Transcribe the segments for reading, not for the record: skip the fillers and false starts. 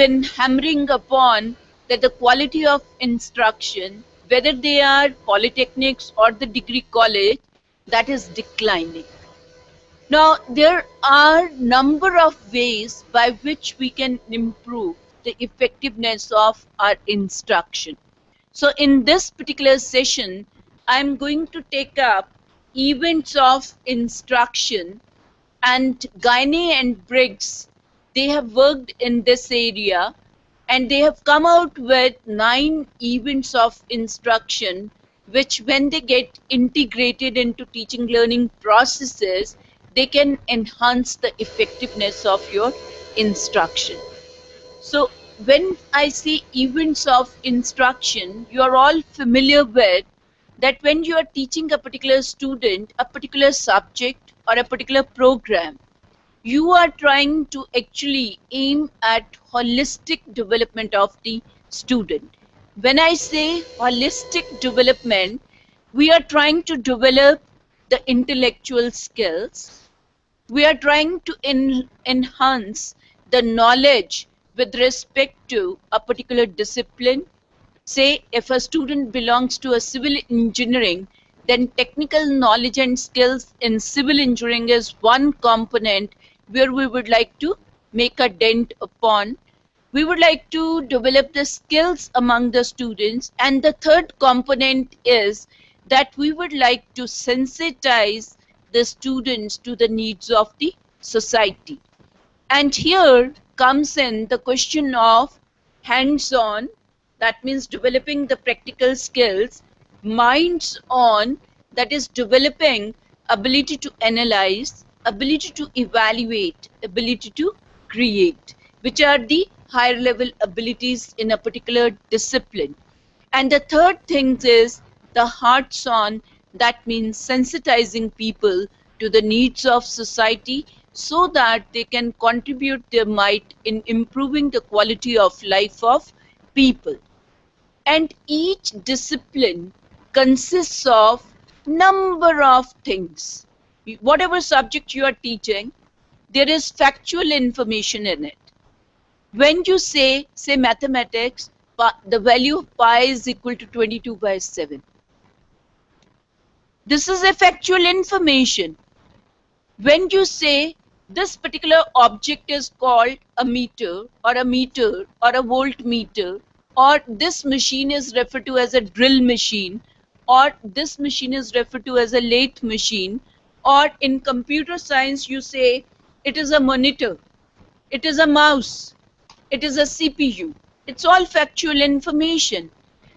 been hammering upon that the quality of instruction, whether they are polytechnics or the degree college, that is declining. Now, there are number of ways by which we can improve the effectiveness of our instruction. So in this particular session, I'm going to take up events of instruction, and Gaine and Briggs, they have worked in this area and they have come out with 9 events of instruction which, when they get integrated into teaching learning processes, they can enhance the effectiveness of your instruction. So when I say events of instruction, you are all familiar with that when you are teaching a particular student a particular subject or a particular program, you are trying to actually aim at holistic development of the student. When I say holistic development, we are trying to develop the intellectual skills. We are trying to enhance the knowledge with respect to a particular discipline. Say, if a student belongs to a civil engineering, then technical knowledge and skills in civil engineering is one component where we would like to make a dent upon. We would like to develop the skills among the students. And the third component is that we would like to sensitize the students to the needs of the society. And here comes in the question of hands-on, that means developing the practical skills, minds-on, that is developing ability to analyze, ability to evaluate, ability to create, which are the higher level abilities in a particular discipline. And the third thing is the hearts on, that means sensitizing people to the needs of society so that they can contribute their might in improving the quality of life of people. And each discipline consists of number of things. Whatever subject you are teaching, there is factual information in it. When you say mathematics, the value of pi is equal to 22/7. This is a factual information. When you say this particular object is called a meter or a voltmeter, or this machine is referred to as a drill machine, or this machine is referred to as a lathe machine, or in computer science you say it is a monitor, it is a mouse, it is a CPU. It's all factual information.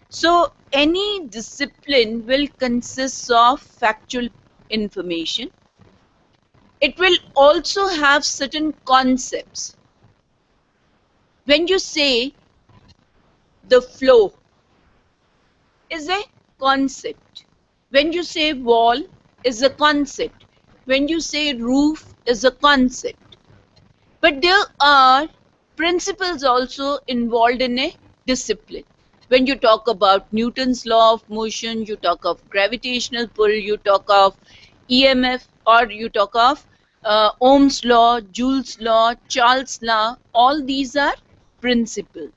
So any discipline will consist of factual information. It will also have certain concepts. When you say the flow is a concept, when you say wall is a concept, when you say roof is a concept, but there are principles also involved in a discipline. When you talk about Newton's law of motion, you talk of gravitational pull, you talk of EMF, or you talk of Ohm's law, Joule's law, Charles' law, all these are principles.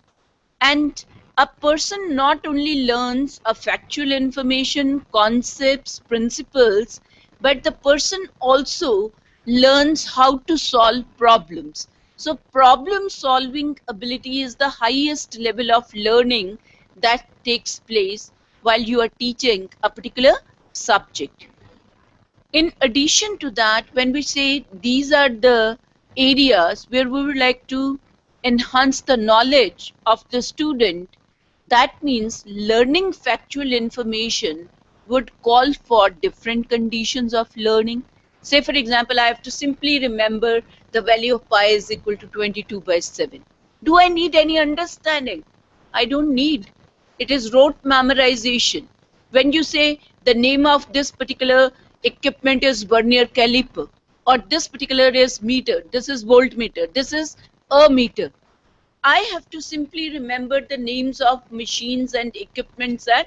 And a person not only learns a factual information, concepts, principles, but the person also learns how to solve problems. So problem solving ability is the highest level of learning that takes place while you are teaching a particular subject. In addition to that, when we say these are the areas where we would like to enhance the knowledge of the student, that means learning factual information would call for different conditions of learning. Say, for example, I have to simply remember the value of pi is equal to 22/7. Do I need any understanding? I don't need. It is rote memorization. When you say the name of this particular equipment is vernier caliper, or this particular is meter, this is voltmeter, this is a meter, I have to simply remember the names of machines and equipments and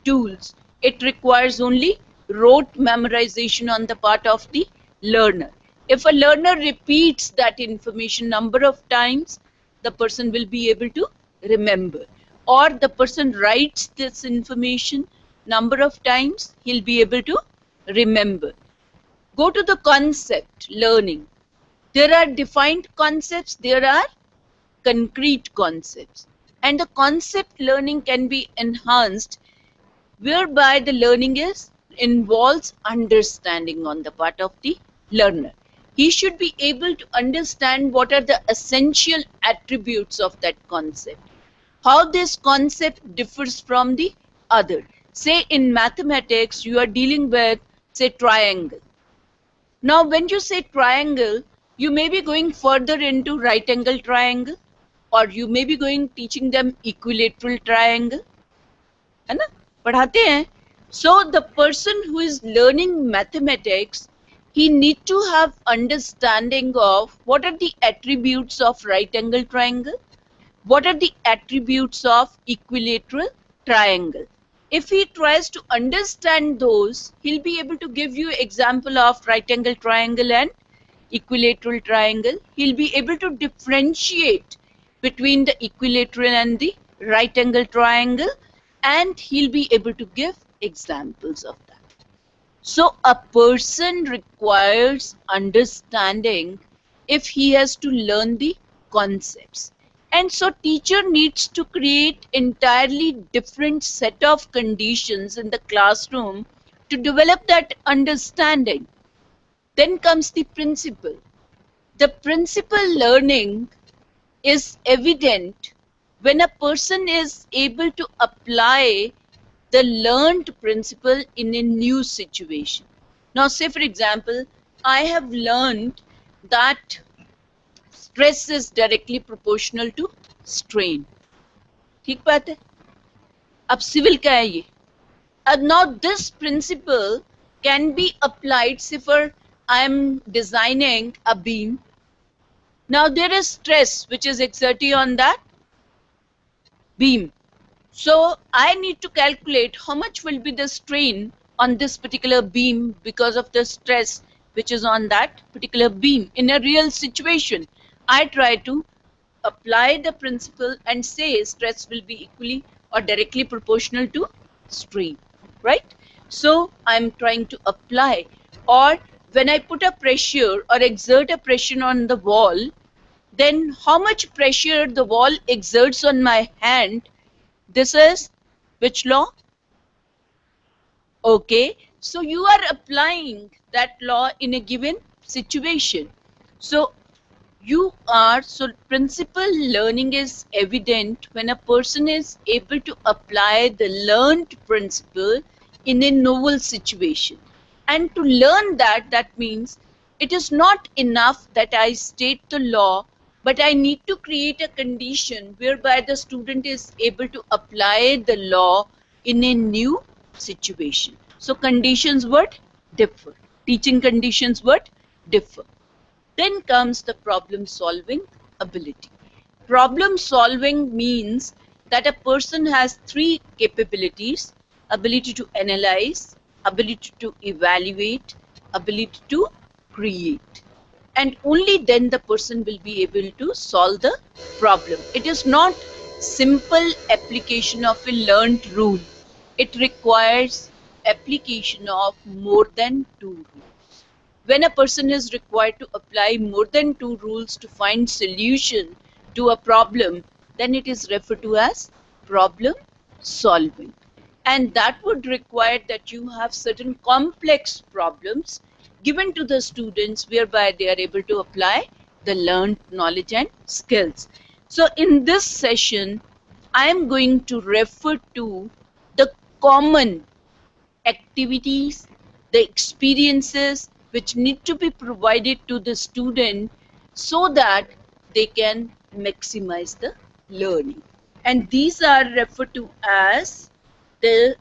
tools. It requires only rote memorization on the part of the learner. If a learner repeats that information number of times, the person will be able to remember. Or the person writes this information number of times, he'll be able to remember. Go to the concept learning. There are defined concepts, there are concrete concepts. And the concept learning can be enhanced whereby the learning is involves understanding on the part of the learner. He should be able to understand what are the essential attributes of that concept, how this concept differs from the other. Say in mathematics, you are dealing with, say, triangle. Now, when you say triangle, you may be going further into right angle triangle, or you may be going teaching them equilateral triangle. है ना पढ़ाते हैं. So the person who is learning mathematics, he need to have understanding of what are the attributes of right angle triangle, what are the attributes of equilateral triangle. If he tries to understand those, he'll be able to give you example of right angle triangle and equilateral triangle. He'll be able to differentiate between the equilateral and the right angle triangle, and he'll be able to give examples of that. So a person requires understanding if he has to learn the concepts. And so teacher needs to create entirely different set of conditions in the classroom to develop that understanding. Then comes the principle. The principle learning is evident when a person is able to apply the learned principle in a new situation. Now, say for example, I have learned that stress is directly proportional to strain. ठीक बात है. अब civil का है ये. Now this principle can be applied, say for I am designing a beam. Now there is stress which is exerted on that beam. So I need to calculate how much will be the strain on this particular beam because of the stress which is on that particular beam in a real situation. I try to apply the principle and say stress will be equally or directly proportional to strain, right? So I'm trying to apply. Or when I put a pressure or exert a pressure on the wall, then how much pressure the wall exerts on my hand. This is which law? Okay, so you are applying that law in a given situation. So so principal learning is evident when a person is able to apply the learned principle in a novel situation. And to learn that, that means it is not enough that I state the law, but I need to create a condition whereby the student is able to apply the law in a new situation. So conditions would differ. Teaching conditions would differ. Then comes the problem solving ability. Problem solving means that a person has three capabilities: ability to analyze, ability to evaluate, ability to create. And only then the person will be able to solve the problem. It is not simple application of a learned rule. It requires application of more than two rules. When a person is required to apply more than two rules to find solution to a problem, then it is referred to as problem solving. And that would require that you have certain complex problems given to the students whereby they are able to apply the learned knowledge and skills. So in this session, I am going to refer to the common activities, the experiences which need to be provided to the student so that they can maximize the learning. And these are referred to as the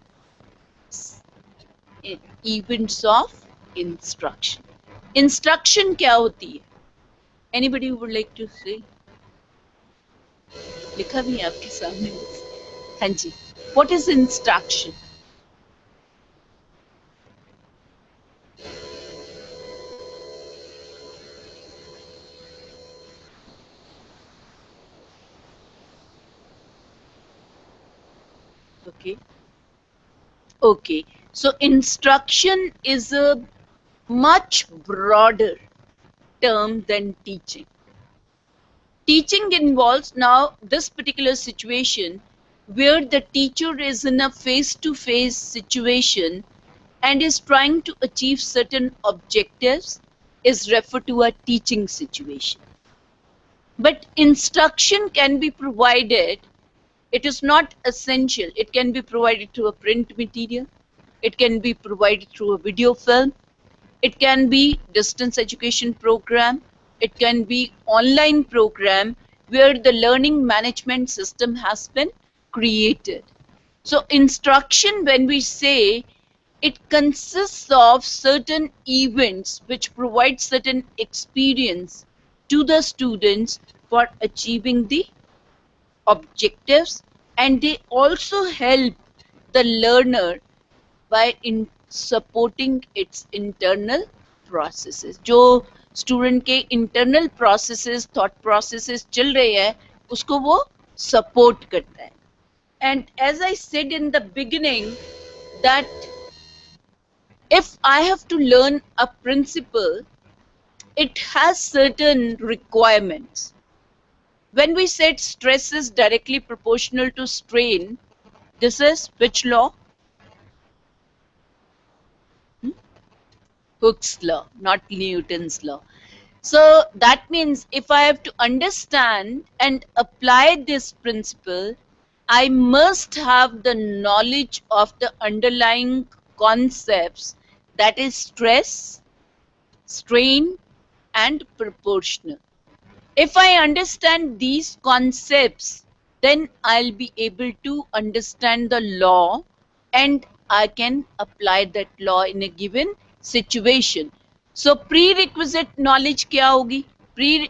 events of instruction. Instruction क्या होती है? Anybody would like to say? लिखा भी है आपके सामने. हाँ जी. What is instruction? Okay. Okay. So instruction is a much broader term than teaching. Teaching involves now this particular situation where the teacher is in a face to face situation and is trying to achieve certain objectives is referred to a teaching situation. But instruction can be provided, it is not essential. It can be provided through a print material, it can be provided through a video film, it can be distance education program, it can be online program where the learning management system has been created. So instruction, when we say, it consists of certain events which provide certain experience to the students for achieving the objectives, and they also help the learner by in supporting its internal processes. जो student के internal processes thought processes चल रहे हैं उसको वो support करता है. And as I said in the beginning, that if I have to learn a principle, it has certain requirements. When we said stress is directly proportional to strain, this is which law? Hmm? Hooke's law, not Newton's law. So that means if I have to understand and apply this principle, I must have the knowledge of the underlying concepts, that is stress, strain, and proportional. If I understand these concepts, then I'll be able to understand the law and I can apply that law in a given situation. So prerequisite knowledge क्या होगी? ये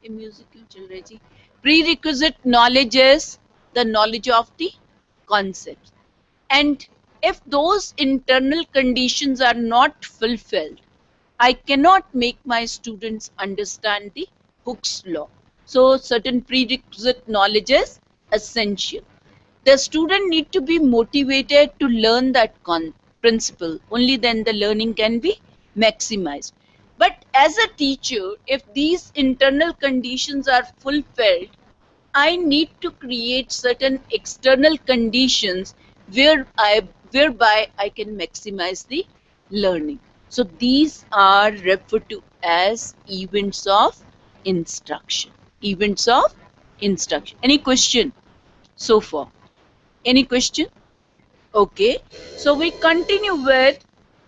music क्यों चल रहा है जी? Prerequisite knowledge is the knowledge of the concepts. And if those internal conditions are not fulfilled, I cannot make my students understand the Hooke's law. So certain prerequisite knowledge is essential. The student need to be motivated to learn that principle. Only then the learning can be maximized. But as a teacher, if these internal conditions are fulfilled, I need to create certain external conditions whereby I can maximize the learning. So these are referred to as events of instruction. Events of instruction. Any question so far? Any question? Okay. So we continue with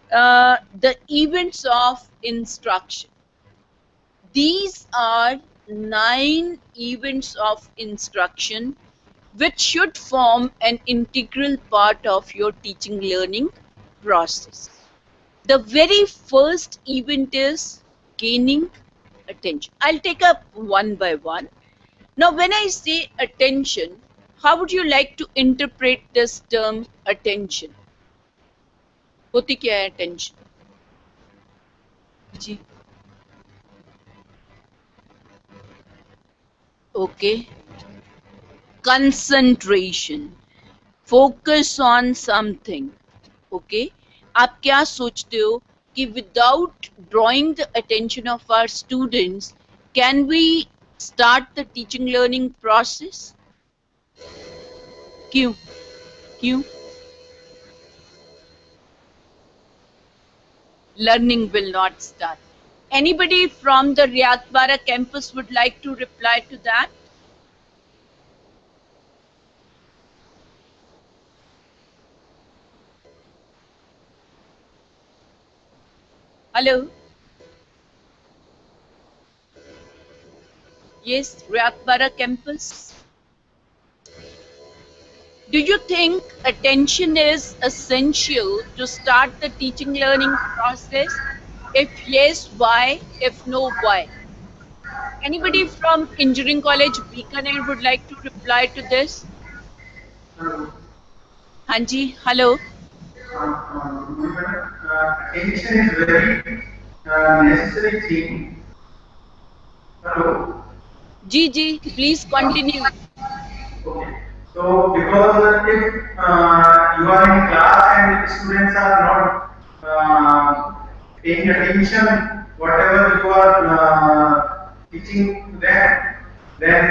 the events of instruction. These are 9 events of instruction which should form an integral part of your teaching learning process. The very first event is gaining attention. I'll take up one by one. Now, when I say attention, how would you like to interpret this term attention? होती क्या है attention? Ji. Okay. Concentration. Focus on something. Okay. आप क्या सोचते हो कि without drawing the attention of our students, can we start the teaching learning process? क्यों? क्यों? Learning will not start. Anybody from the Riyadbara campus would like to reply to that? Hello? Yes, Riyadbara campus. Do you think attention is essential to start the teaching learning process? If yes, why? If no, why? Anybody from Engineering College Bikaner would like to reply to this? Hanji, hello. Attention is very necessary thing. Hello. Ji, please continue. Okay. So because if you are in class and students are not paying attention whatever you are teaching to them, then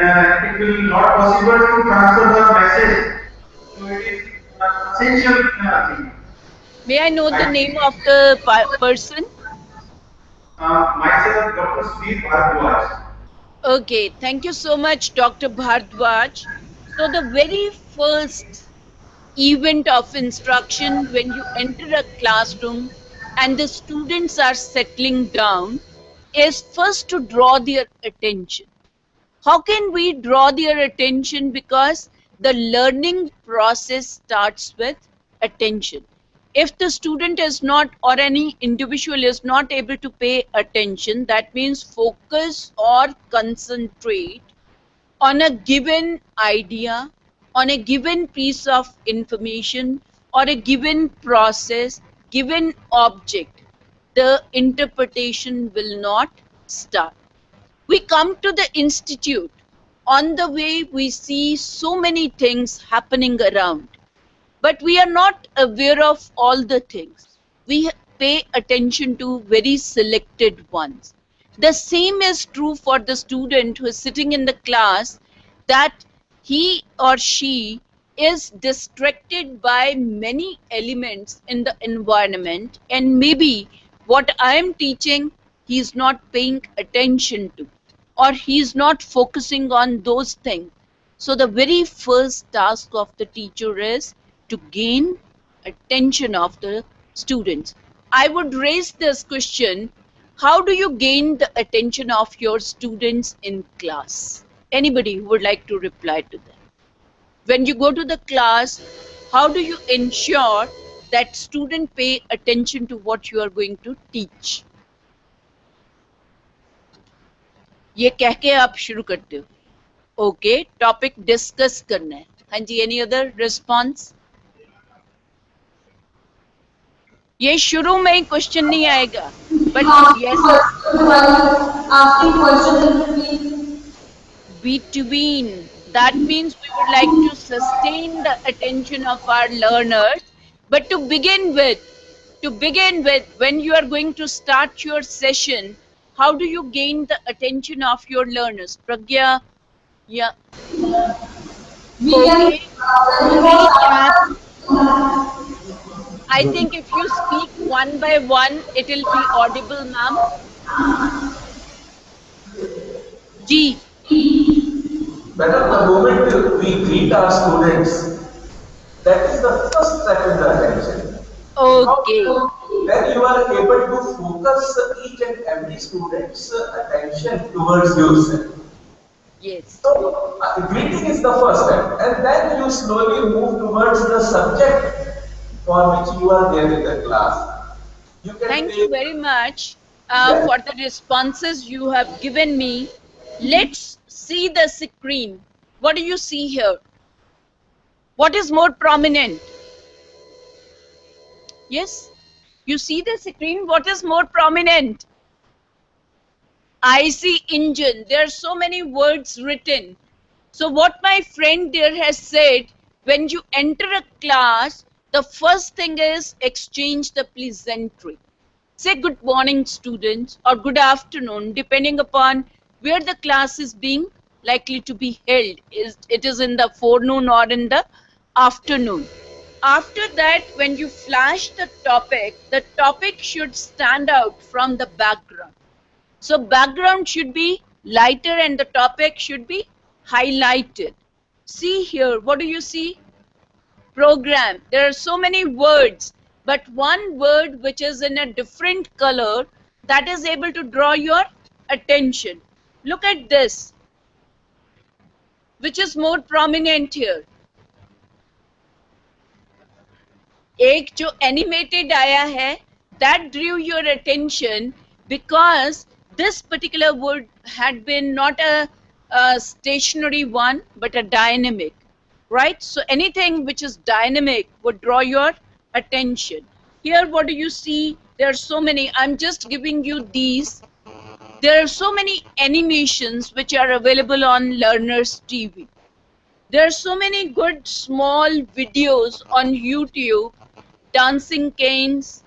it will not possible to transfer the message. So it is essential thing. May I know the I name think of the person? myself, Dr. Sudhir Bhardwaj. Okay, thank you so much, Dr. Bhardwaj. So, the very first event of instruction when you enter a classroom and the students are settling down is first to draw their attention. How can we draw their attention? Because the learning process starts with attention. If the student is not, or any individual is not able to pay attention, that means focus or concentrate on a given idea, on a given piece of information, or a given process, given object, the interpretation will not start. We come to the institute. On the way, we see so many things happening around, but we are not aware of all the things. We pay attention to very selected ones. The same is true for the student who is sitting in the class, that he or she is distracted by many elements in the environment, and maybe what I am teaching he is not paying attention to, or he is not focusing on those things. So the very first task of the teacher is to gain attention of the students. I would raise this question: how do you gain the attention of your students in class? Anybody who would like to reply to that? When you go to the class, how do you ensure that student pay attention to what you are going to teach? ये कह के आप शुरू करते हो. Okay, topic discuss करना है. हाँ जी, एनी अदर रिस्पॉन्स? ये शुरू में ही क्वेश्चन नहीं आएगा, but yes, asking questions in between. between. That means we would like to sustain the attention of our learners. But to begin with, when you are going to start your session, how do you gain the attention of your learners? Pragya, yeah, We can, okay. when we We have, was I think if you speak one by one, it will be audible, ma'am. G. Madam, the moment we greet our students, that is the first step in the attention. Okay. Then you are able to focus each and every student's attention towards yourself. Yes. So, greeting is the first step, and then you slowly move towards the subject for which you are there in the class. You can Thank you take, very much yes, for the responses you have given me. Let's see the screen. What do you see here? What is more prominent? Yes? You see the screen? What is more prominent? I see engine. There are so many words written. So what my friend there has said, when you enter a class, the first thing is exchange the pleasantry. Say good morning, students, or good afternoon, depending upon where the class is being likely to be held. It is in the forenoon or in the afternoon. After that, when you flash the topic should stand out from the background. So background should be lighter and the topic should be highlighted. See here, what do you see? Program. There are so many words, but one word which is in a different color, that is able to draw your attention. Look at this. Which is more prominent here? एक जो animated आया है, that drew your attention because this particular word had been not a stationary one but a dynamic, right? So anything which is dynamic would draw your attention. Here, what do you see? There are so many. I'm just giving you these. There are so many animations which are available on Learner's TV. There are so many good small videos on YouTube: dancing canes,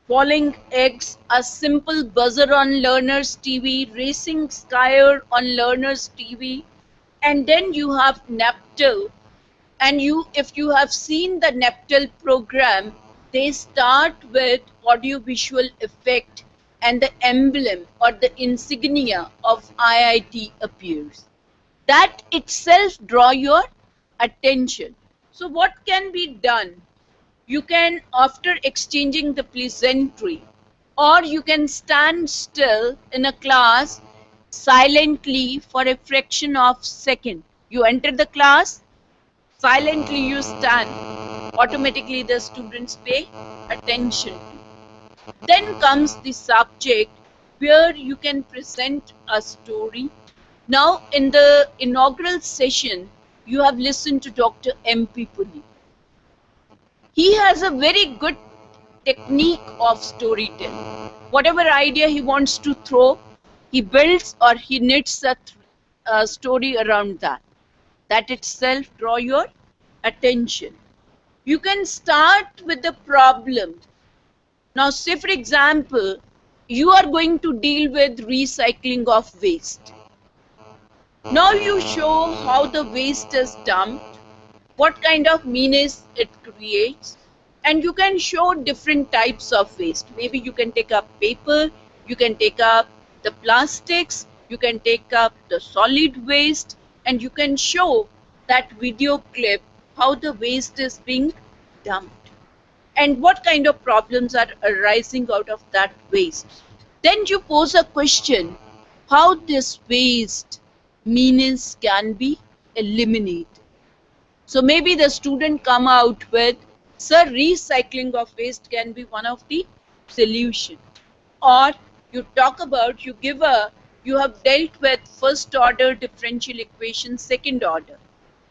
falling eggs, a simple buzzer on learners TV, racing skier on learners TV. And then you have Neptal. And if you have seen the Neptal program, they start with audio visual effect, and the emblem or the insignia of IIT appears. That itself draw your attention. So what can be done? You can, after exchanging the pleasantry, or you can stand still in a class silently for a fraction of second. You enter the class, silently you stand, automatically the students pay attention to. Then comes the subject, where you can present a story. Now, in the inaugural session, you have listened to Dr. M.P. Puri. He has a very good technique of storytelling. Whatever idea he wants to throw, he builds or he knits a story around that. That itself draw your attention. You can start with the problem. Now, say for example, you are going to deal with recycling of waste. Now you show how the waste is dumped, what kind of menace it creates, and you can show different types of waste. Maybe you can take up paper, you can take up the plastics, you can take up the solid waste, and you can show that video clip how the waste is being dumped and what kind of problems are arising out of that waste. Then you pose a question: how this waste menace can be eliminated. So maybe the student come out with, sir, recycling of waste can be one of the solution. Or you talk about, you have dealt with first order differential equation, second order.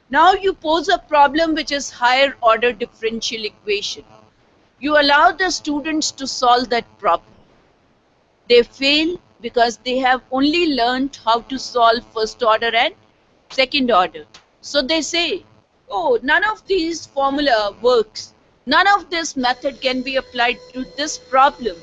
Now you pose a problem which is higher order differential equation. You allow the students to solve that problem. They fail because they have only learned how to solve first order and second order. So they say, oh, none of these formula works. None of this method can be applied to this problem.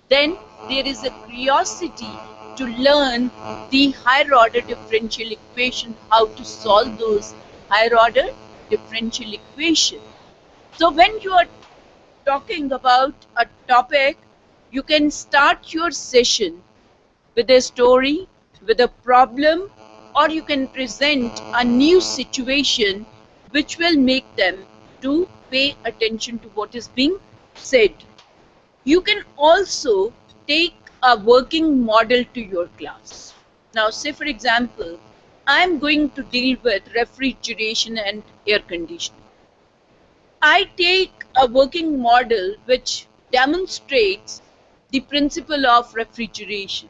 Then there is a curiosity to learn the higher order differential equation, how to solve those higher order differential equation. So when you are talking about a topic, you can start your session with a story, with a problem, or you can present a new situation which will make them to pay attention to what is being said. You can also take a working model to your class. Now, say for example, I am going to deal with refrigeration and air conditioning. I take a working model which demonstrates the principle of refrigeration.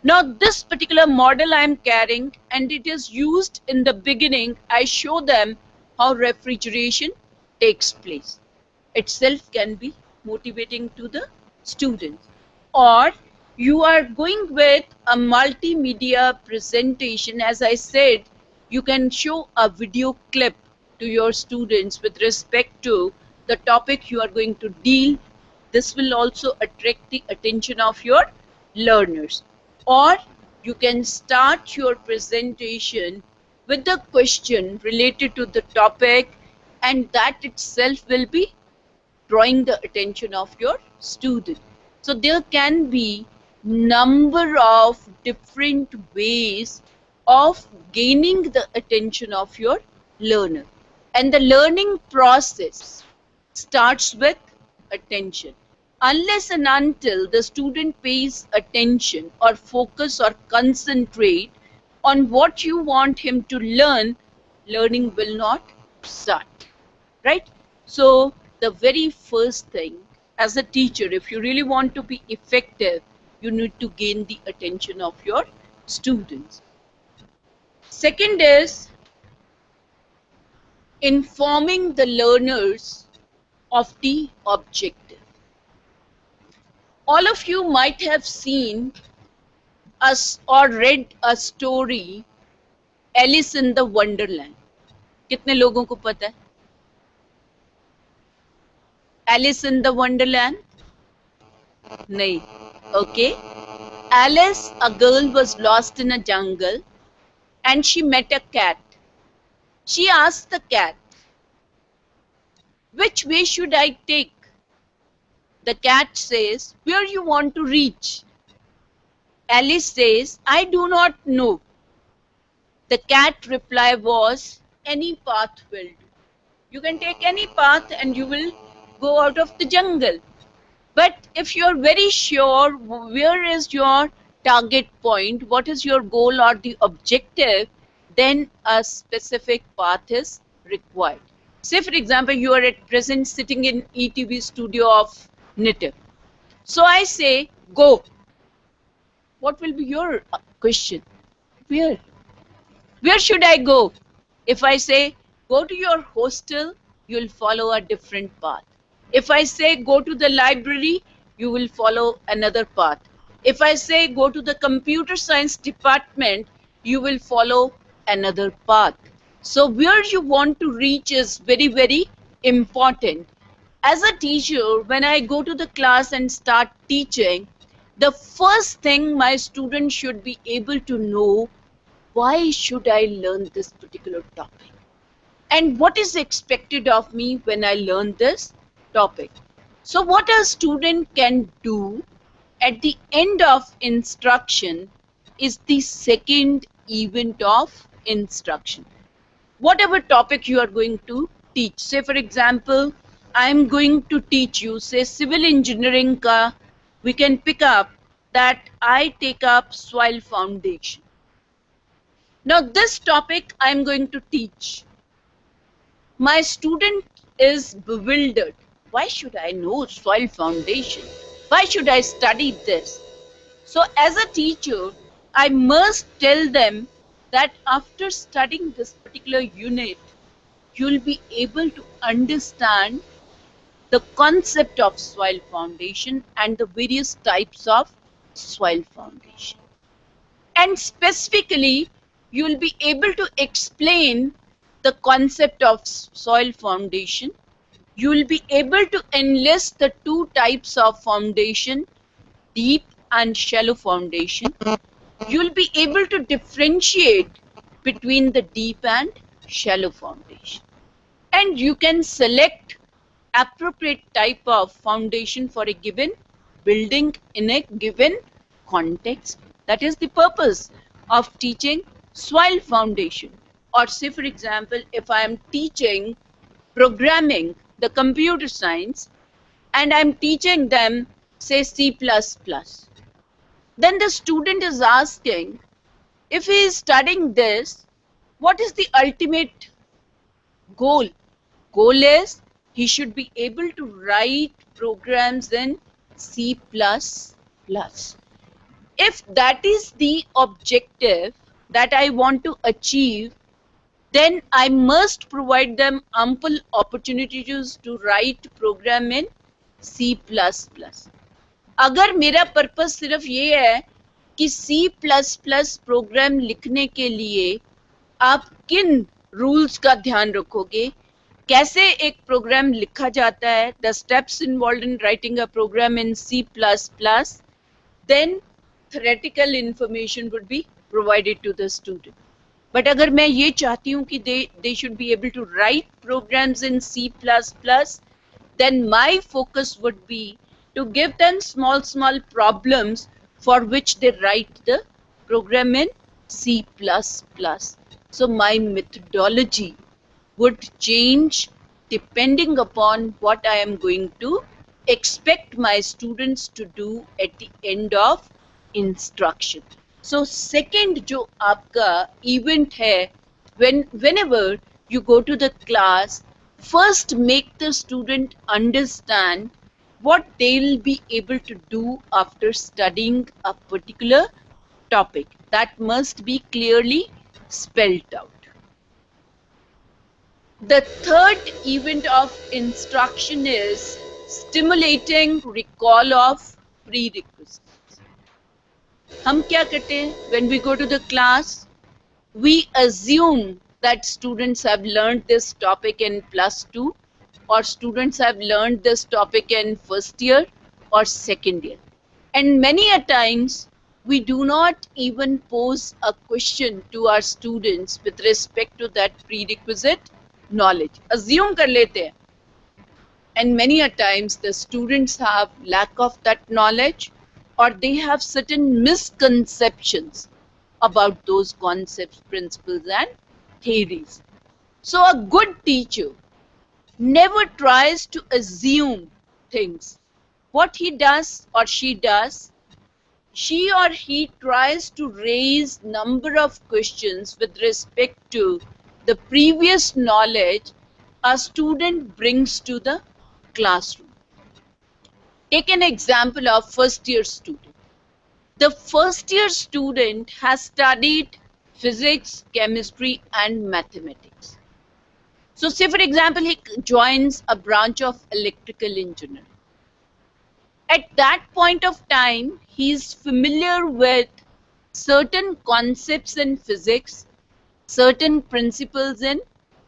Now this particular model I am carrying, and it is used in the beginning. I show them how refrigeration takes place. Itself can be motivating to the students. Or you are going with a multimedia presentation. As I said, you can show a video clip to your students with respect to the topic you are going to deal. This will also attract the attention of your learners. Or you can start your presentation with a question related to the topic, and that itself will be drawing the attention of your student. So there can be number of different ways of gaining the attention of your learner. And the learning process starts with attention. Unless and until the student pays attention or focus or concentrate on what you want him to learn, learning will not start, right? So the very first thing, as a teacher, if you really want to be effective, you need to gain the attention of your students. Second is informing the learners of the objective. All of you might have seen us or read a story, Alice in the Wonderland. कितने लोगों को पता है? Alice in the Wonderland? नहीं. Okay. Alice, a girl, was lost in a jungle and she met a cat. She asked the cat, which way should I take? The cat says, where you want to reach? Alice says, I do not know. The cat reply was, any path will do. You can take any path and you will go out of the jungle. But if you're very sure where is your target point, what is your goal or the objective, then a specific path is required. Say, for example, you are at present sitting in ETV studio of Native. So I say, go. What will be your question? Where? Where should I go? If I say, go to your hostel, you'll follow a different path. If I say, go to the library, you will follow another path. If I say, go to the computer science department, you will follow another path. So where you want to reach is very, very important. As a teacher, when I go to the class and start teaching, the first thing my students should be able to know, why should I learn this particular topic? And what is expected of me when I learn this topic? So what a student can do at the end of instruction is the second event of instruction. Whatever topic you are going to teach. Say for example, I am going to teach you, say civil engineering ka, we can pick up that I take up soil foundation. Now this topic I am going to teach. My student is bewildered. Why should I know soil foundation? Why should I study this? So as a teacher, I must tell them that after studying this particular unit, you'll be able to understand the concept of soil foundation and the various types of soil foundation. And specifically, you will be able to explain the concept of soil foundation. You will be able to enlist the two types of foundation, deep and shallow foundation. You will be able to differentiate between the deep and shallow foundation. And you can select appropriate type of foundation for a given building in a given context. That is the purpose of teaching soil foundation. Or say for example, if I am teaching programming, the computer science, and I'm teaching them say C++, then the student is asking, if he is studying this, what is the ultimate goal? Goal is he should be able to write programs in C++. If that is the objective that I want to achieve, then I must provide them ample opportunities to write program in C++. अगर मेरा purpose सिर्फ ये है कि C++ programme लिखने के लिए आप किन रूल्स का ध्यान रखोगे, कैसे एक प्रोग्राम लिखा जाता है, the steps involved in writing a program in C++, then theoretical information would be provided to the student. But अगर मैं ये चाहती हूँ कि they should be able to write programs in C++, then my focus would be to give them small problems for which they write the program in C++. So my methodology would change depending upon what I am going to expect my students to do at the end of instruction. So second जो आपका event है, whenever you go to the class, first make the student understand what they'll be able to do after studying a particular topic. That must be clearly spelled out. The third event of instruction is stimulating recall of prerequisites. हम क्या करते हैं? When we go to the class, we assume that students have learned this topic in +2, or students have learned this topic in first year or second year. And many a times we do not even pose a question to our students with respect to that prerequisite knowledge. Assume kar lete hain. And many a times the students have lack of that knowledge, or they have certain misconceptions about those concepts, principles and theories. So a good teacher never tries to assume things. What he does or she does, she or he tries to raise number of questions with respect to the previous knowledge a student brings to the classroom. Take an example of first year student. The first year student has studied physics, chemistry and mathematics. So say for example he joins a branch of electrical engineering. At that point of time, he is familiar with certain concepts in physics, certain principles in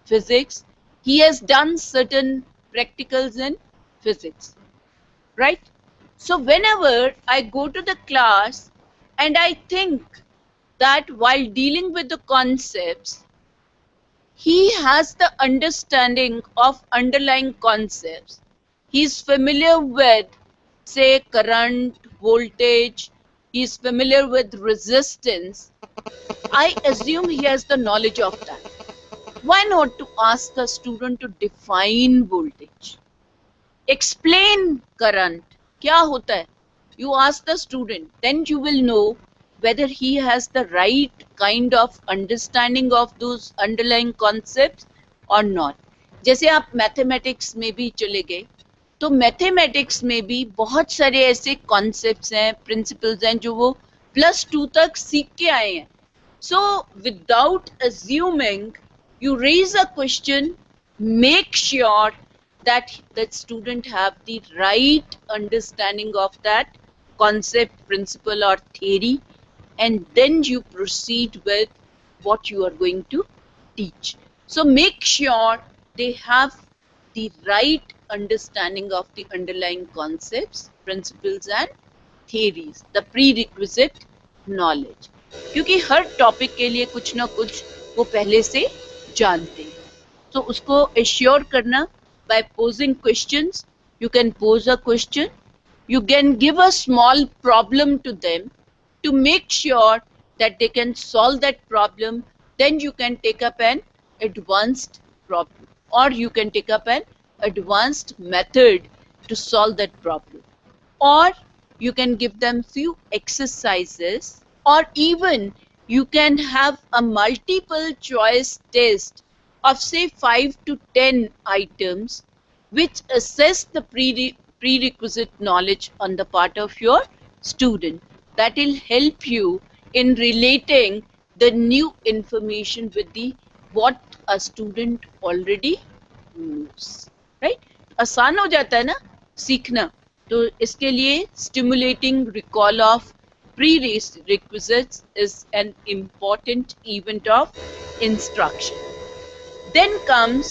physics. He has done certain practicals in physics, right? So whenever I go to the class and I think that while dealing with the concepts, he has the understanding of underlying concepts. He's familiar with, say, current, voltage. He's familiar with resistance. I assume he has the knowledge of that. Why not to ask the student to define voltage? Explain current. क्या होता है? You ask the student, then you will know whether he has the right kind of understanding of those underlying concepts or not. जैसे आप mathematics में भी चले गए, तो मैथमेटिक्स में भी बहुत सारे ऐसे कॉन्सेप्ट्स हैं, प्रिंसिपल्स हैं जो वो +2 तक सीख के आए हैं. So without assuming, you raise a question, make sure that the student have the right understanding of that concept, principle or theory, and then you proceed with what you are going to teach. So make sure they have the right understanding of the underlying concepts, principles and theories, the prerequisite knowledge. क्योंकि हर topic के लिए कुछ ना कुछ वो पहले से जानते हैं. तो उसको एश्योर करना by posing questions. You can pose a question. You can give a small problem to them to make sure that they can solve that problem. Then you can take up an advanced problem, or you can take up an advanced method to solve that problem. Or you can give them few exercises, or even you can have a multiple choice test of say 5 to 10 items which assess the prerequisite knowledge on the part of your student. That will help you in relating the new information with the what a student already knows. Right? आसान हो जाता है ना सीखना. तो इसके लिए stimulating recall of prerequisites is an important event of instruction. Then comes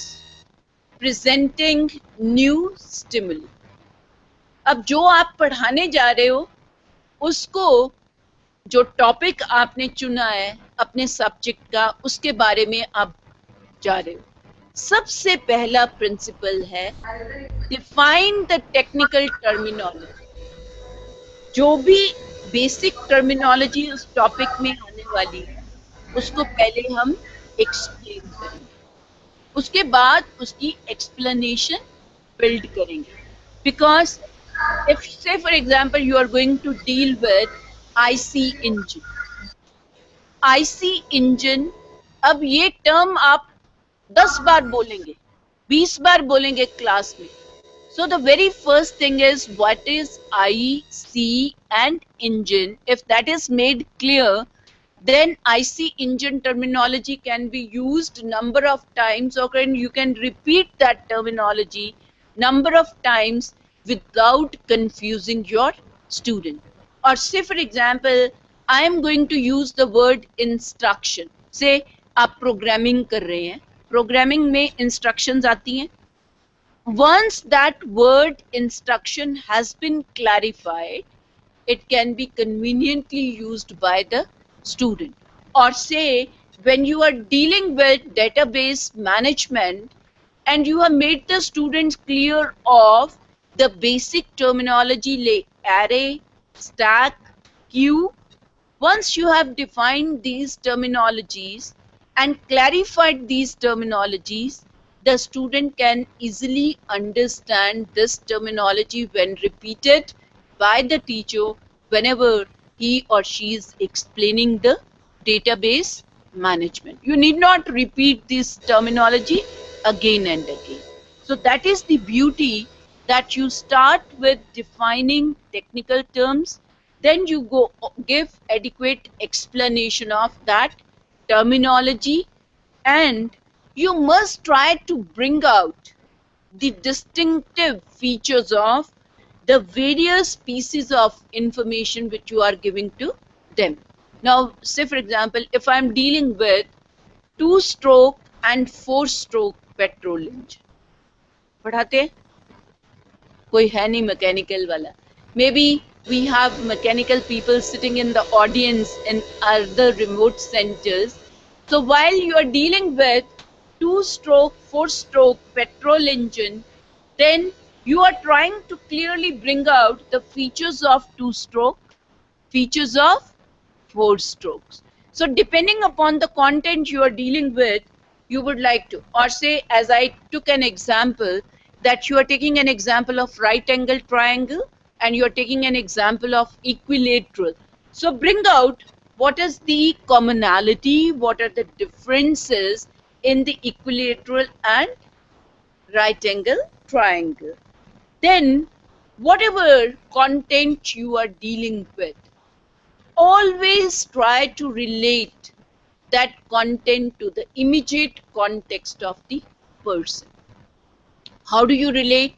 presenting new stimuli. अब जो आप पढ़ाने जा रहे हो उसको जो टॉपिक आपने चुना है अपने सब्जेक्ट का उसके बारे में आप जा रहे हो. सबसे पहला प्रिंसिपल है डिफाइन द टेक्निकल टर्मिनोलॉजी. जो भी बेसिक टर्मिनोलॉजी उस टॉपिक में आने वाली है उसको पहले हम एक्सप्लेन करेंगे, उसके बाद उसकी एक्सप्लेनेशन बिल्ड करेंगे. Because if say for example you are going to deal with IC engine. IC engine, अब ये टर्म आप 10 बार बोलेंगे, 20 बार बोलेंगे क्लास में. So the very first thing is what is IC and engine. If that is made clear, then IC engine terminology can be used number of times, or you can repeat that terminology number of times without confusing your student. Or say for example, I am going to use the word instruction. Say आप programming कर रहे हैं, programming में instructions आती हैं. Once that word instruction has been clarified, it can be conveniently used by the student. Or say, when you are dealing with database management and you have made the students clear of the basic terminology like array, stack, queue, once you have defined these terminologies and clarified these terminologies, the student can easily understand this terminology when repeated by the teacher whenever he or she is explaining the database management. You need not repeat this terminology again and again. So that is the beauty, that you start with defining technical terms, then you go give adequate explanation of that terminology, and you must try to bring out the distinctive features of the various pieces of information which you are giving to them. Now, say for example, if I'm dealing with two-stroke and four-stroke petrol engine, पढ़ाते हैं? कोई है नहीं mechanical वाला. Maybe we have mechanical people sitting in the audience in other remote centers. So while you are dealing with two-stroke, four-stroke petrol engine, then you are trying to clearly bring out the features of two-stroke, features of four strokes. So depending upon the content you are dealing with, you would like to, or say, as I took an example, that you are taking an example of right angle triangle and you are taking an example of equilateral. So bring out what is the commonality, what are the differences in the equilateral and right angle triangle. Then whatever content you are dealing with, always try to relate that content to the immediate context of the person. How do you relate?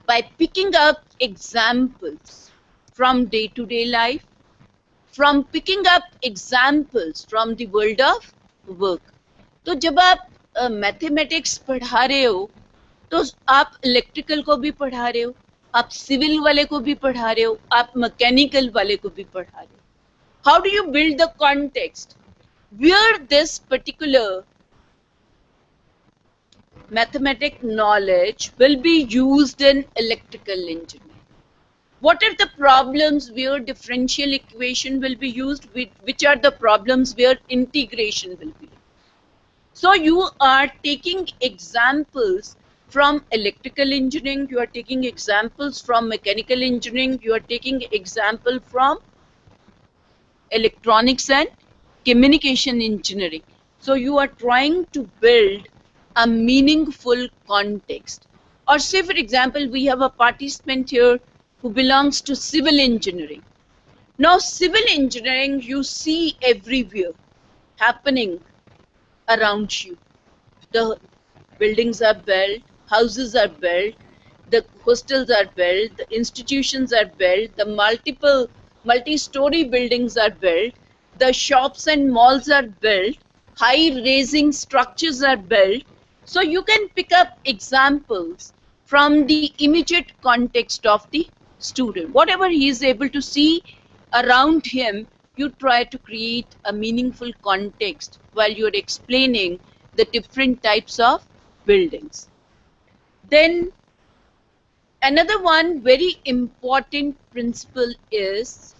By picking up examples from day to day life, from picking up examples from the world of work. तो जब आप mathematics पढ़ा रहे हो, तो आप electrical को भी पढ़ा रहे हो, आप सिविल वाले को भी पढ़ा रहे हो, आप मैकेनिकल वाले को भी पढ़ा रहे हो. How do you build the context where this particular mathematic knowledge will be used in electrical engineering? What are the problems where differential equation will be used? Which are the problems where integration will be used? So you are taking examples from electrical engineering, you are taking examples from mechanical engineering, you are taking example from electronics and communication engineering. So you are trying to build a meaningful context. Or say for example, we have a participant here who belongs to civil engineering. Now civil engineering you see everywhere happening around you. The buildings are built, houses are built, the hostels are built, the institutions are built, the multi-story buildings are built, the shops and malls are built, high-raising structures are built. So you can pick up examples from the immediate context of the student. Whatever he is able to see around him, you try to create a meaningful context while you're explaining the different types of buildings. Then another one very important principle is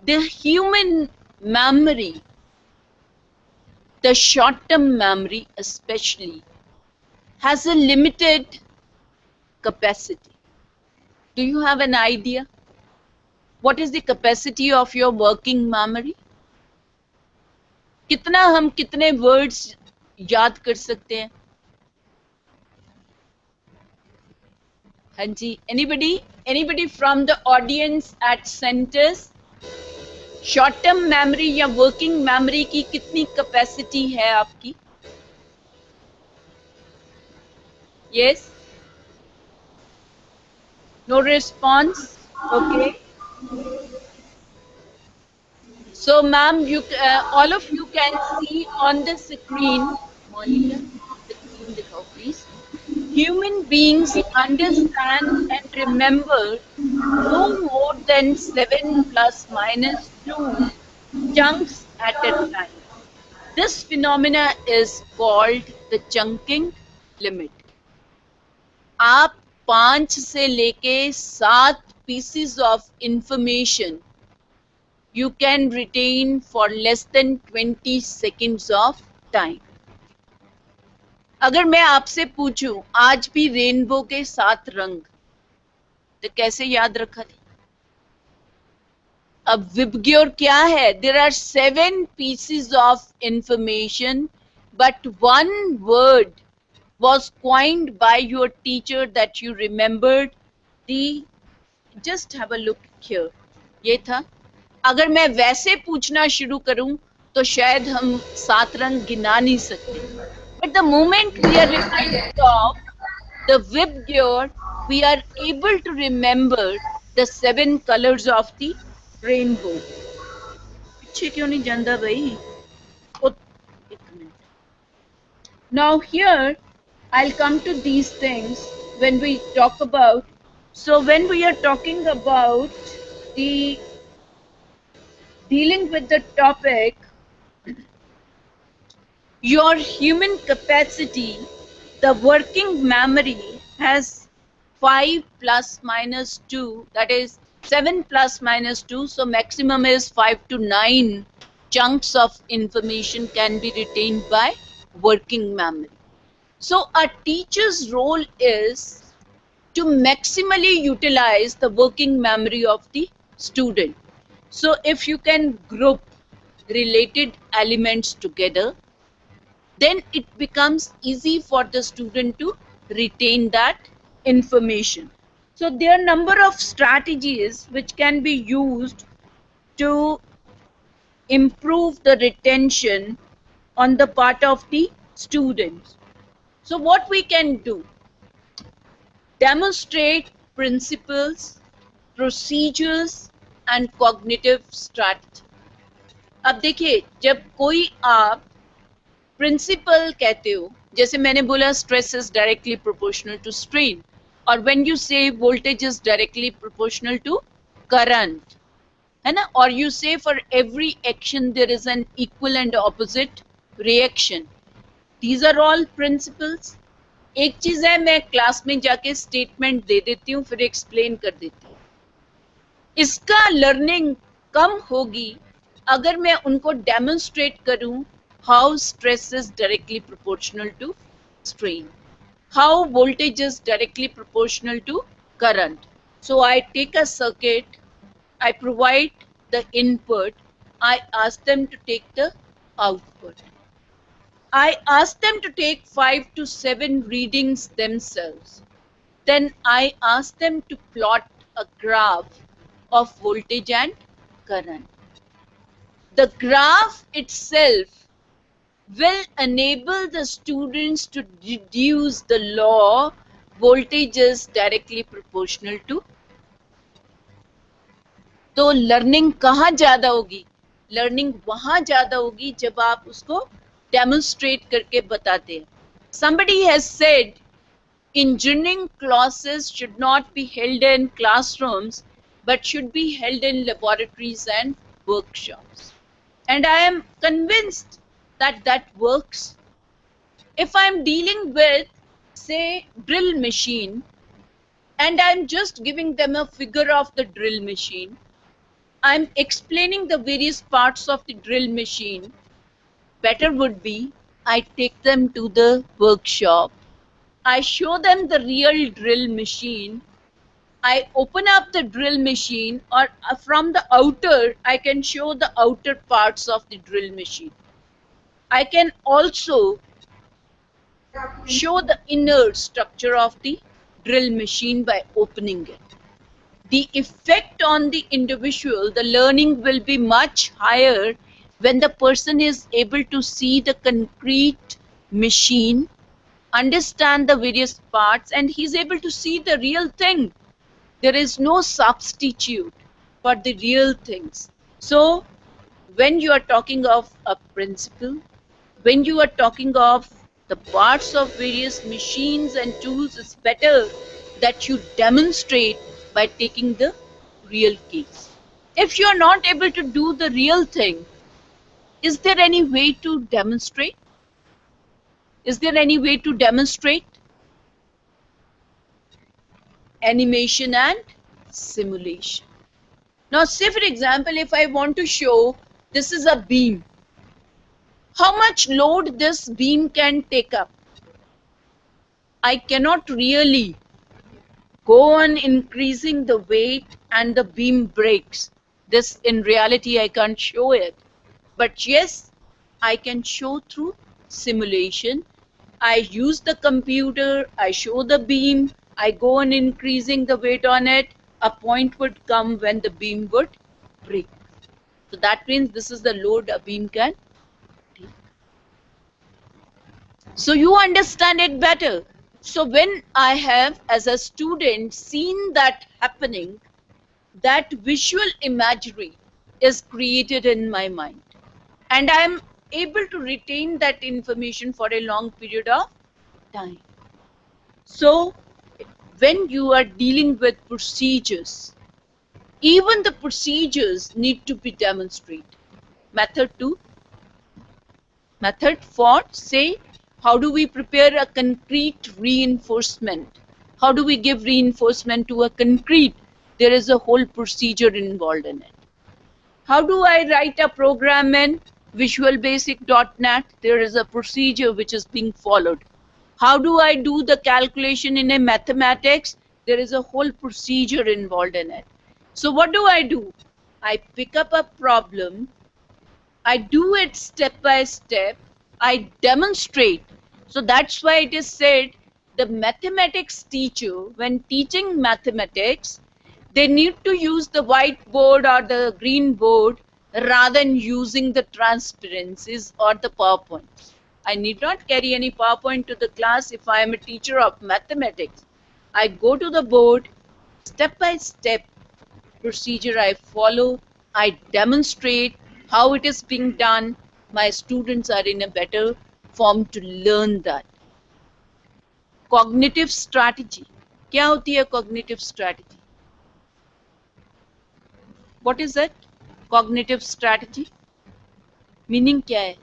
the human memory, the short-term memory especially, has a limited capacity. Do you have an idea? What is the capacity of your working memory? कितना हम कितने words याद कर सकते हैं? हाँ जी, anybody from the audience at centers? Short term memory या वर्किंग मेमोरी की कितनी कैपेसिटी है आपकी? Yes, no response. Okay, So, ma'am, all of you can see on the screen. Monica, the screen दिखाओ, please. Human beings understand and remember no more than 7 plus minus 2 chunks at a time. This phenomena is called the chunking limit. आप 5 से लेके 7 pieces of information you can retain for less than 20 seconds of time. अगर मैं आपसे पूछूं आज भी rainbow के 7 रंग, तो कैसे याद रखा था? अब विबग्योर क्या है? There are 7 pieces of information, but one word was coined by your teacher that you remembered. The just have a look here. ये था. अगर मैं वैसे पूछना शुरू करूं तो शायद हम 7 रंग गिना नहीं सकते. But the moment we are reminded of the Vibgyor, we are able to remember the 7 colors of the rainbow. पीछे क्यों नहीं ਜਾਂਦਾ भाई? ओ, एक minute. Now here, I'll come to these things when we talk about. So when we are talking about the dealing with the topic, your human capacity, the working memory has 5 plus minus 2, that is 7 plus minus 2, so maximum is 5 to 9 chunks of information can be retained by working memory. So a teacher's role is to maximally utilize the working memory of the student. So if you can group related elements together, then it becomes easy for the student to retain that information. So there are a number of strategies which can be used to improve the retention on the part of the students. So what we can do? Demonstrate principles, procedures and cognitive strategy. अब देखिए, जब कोई आप principal कहते हो, जैसे मैंने बोला stress is directly proportional to strain, और when you say voltage is directly proportional to current, है ना, और you say for every action there is an equal and opposite reaction. These are all principles. एक चीज है मैं class में जाके स्टेटमेंट दे देती हूँ फिर एक्सप्लेन कर देती हूँ. इसका लर्निंग कम होगी अगर मैं उनको डेमोन्स्ट्रेट करूं how stress is directly proportional to strain, how voltage is directly proportional to current. So I take a circuit, I provide the input, I ask them to take the output. I ask them to take 5 to 7 readings themselves. Then I ask them to plot a graph of voltage and current. The graph itself will enable the students to deduce the law voltage is directly proportional to. तो learning कहाँ ज्यादा होगी? Learning वहां ज्यादा होगी जब आप उसको डेमोन्स्ट्रेट करके बताते हैं. Somebody has said engineering classes should not be held in classrooms but should be held in laboratories and workshops. And I am convinced that that works. If I'm dealing with, say, drill machine, and I'm just giving them a figure of the drill machine, I'm explaining the various parts of the drill machine, better would be I take them to the workshop, I show them the real drill machine, I open up the drill machine, or from the outer, I can show the outer parts of the drill machine. I can also show the inner structure of the drill machine by opening it. The effect on the individual, the learning will be much higher when the person is able to see the concrete machine, understand the various parts, and he's able to see the real thing. There is no substitute for the real things. So when you are talking of a principle, when you are talking of the parts of various machines and tools, it's better that you demonstrate by taking the real case. If you are not able to do the real thing, is there any way to demonstrate? Is there any way to demonstrate? Animation and simulation. Now, say for example, if I want to show this is a beam, how much load this beam can take up. I cannot really go on increasing the weight and the beam breaks. This in reality I can't show it. But yes, I can show through simulation. I use the computer, I show the beam, I go on increasing the weight on it, a point would come when the beam would break. So that means this is the load a beam can take. So you understand it better. So when I have, as a student, seen that happening, that visual imagery is created in my mind. And I am able to retain that information for a long period of time. So when you are dealing with procedures, even the procedures need to be demonstrated. Method 2. Method for, say, how do we prepare a concrete reinforcement? How do we give reinforcement to a concrete? There is a whole procedure involved in it. How do I write a program in visualbasic.net? There is a procedure which is being followed. How do I do the calculation in a mathematics? There is a whole procedure involved in it. So what do? I pick up a problem, I do it step by step, I demonstrate. So that's why it is said the mathematics teacher, when teaching mathematics, they need to use the whiteboard or the green board rather than using the transparencies or the PowerPoint. I need not carry any PowerPoint to the class if I am a teacher of mathematics. I go to the board, step by step procedure I follow, I demonstrate how it is being done. My students are in a better form to learn that. Cognitive strategy. क्या होती है cognitive strategy? What is it? Cognitive strategy? Meaning क्या है?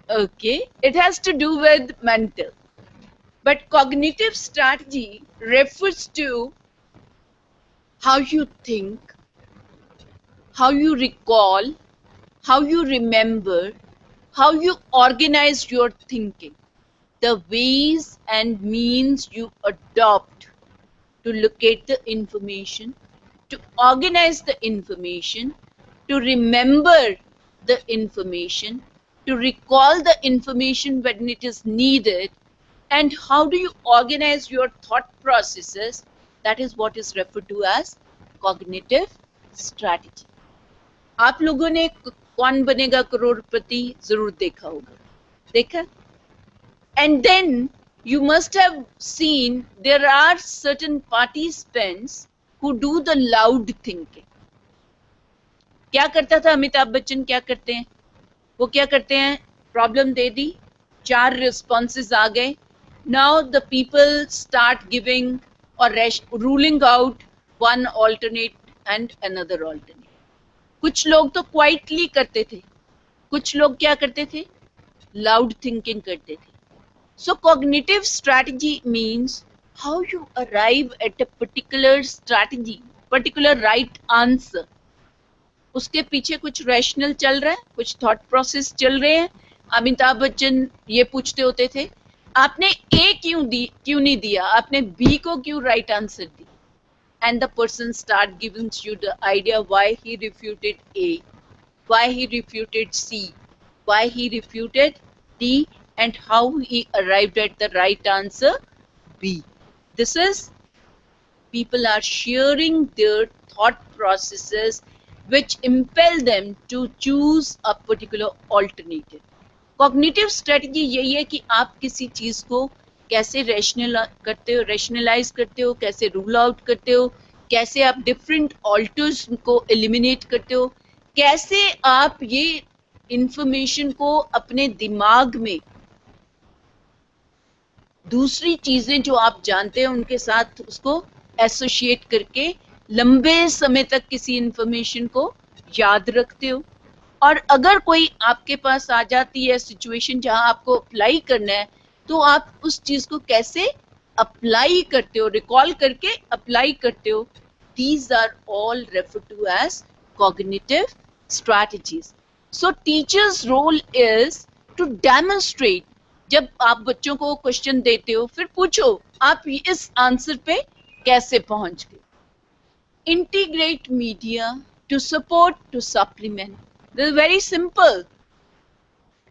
Okay, it has to do with mental. But cognitive strategy refers to how you think, how you recall, how you remember, how you organize your thinking, the ways and means you adopt to locate the information, to organize the information, to remember the information, to recall the information when it is needed, and how do you organize your thought processes. That is what is referred to as cognitive strategy. आप लोगों ने कौन बनेगा करोड़पति जरूर देखा होगा, देखा? And then you must have seen there are certain participants who do the loud thinking. क्या करता था अमिताभ बच्चन, क्या करते हैं वो, क्या करते हैं, प्रॉब्लम दे दी, 4 responses आ गए, now the people start giving or ruling out one alternate and another alternate. कुछ लोग तो क्वाइटली करते थे, कुछ लोग क्या करते थे, लाउड थिंकिंग करते थे. So cognitive strategy means how you arrive at a particular strategy, particular right answer. उसके पीछे कुछ रैशनल चल रहा है, कुछ थॉट प्रोसेस चल रहे हैं. अमिताभ बच्चन ये पूछते होते थे, आपने ए क्यों नहीं दिया, आपने बी को क्यों right answer the? And the person start giving you the idea why he refuted A, why he refuted C, why he refuted D, and how he arrived at the right answer B. This is, people are sharing their thought processes which impel them to choose a particular alternative. Cognitive strategy यही है कि आप किसी चीज को कैसे rationalise करते हो, कैसे रूल आउट करते हो, कैसे आप डिफरेंट ऑल्टर्स को एलिमिनेट करते हो, कैसे आप ये इंफॉर्मेशन को अपने दिमाग में दूसरी चीजें जो आप जानते हैं उनके साथ उसको एसोसिएट करके लंबे समय तक किसी इंफॉर्मेशन को याद रखते हो। और अगर कोई आपके पास आ जाती है सिचुएशन जहां आपको अप्लाई करना है, तो आप उस चीज को कैसे अप्लाई करते हो, रिकॉल करके अप्लाई करते हो। These are all refer to as cognitive strategies. So teachers role is to demonstrate. जब आप बच्चों को क्वेश्चन देते हो, फिर पूछो आप इस आंसर पे कैसे पहुंच गए। Integrate media to support to supplement. This is very simple.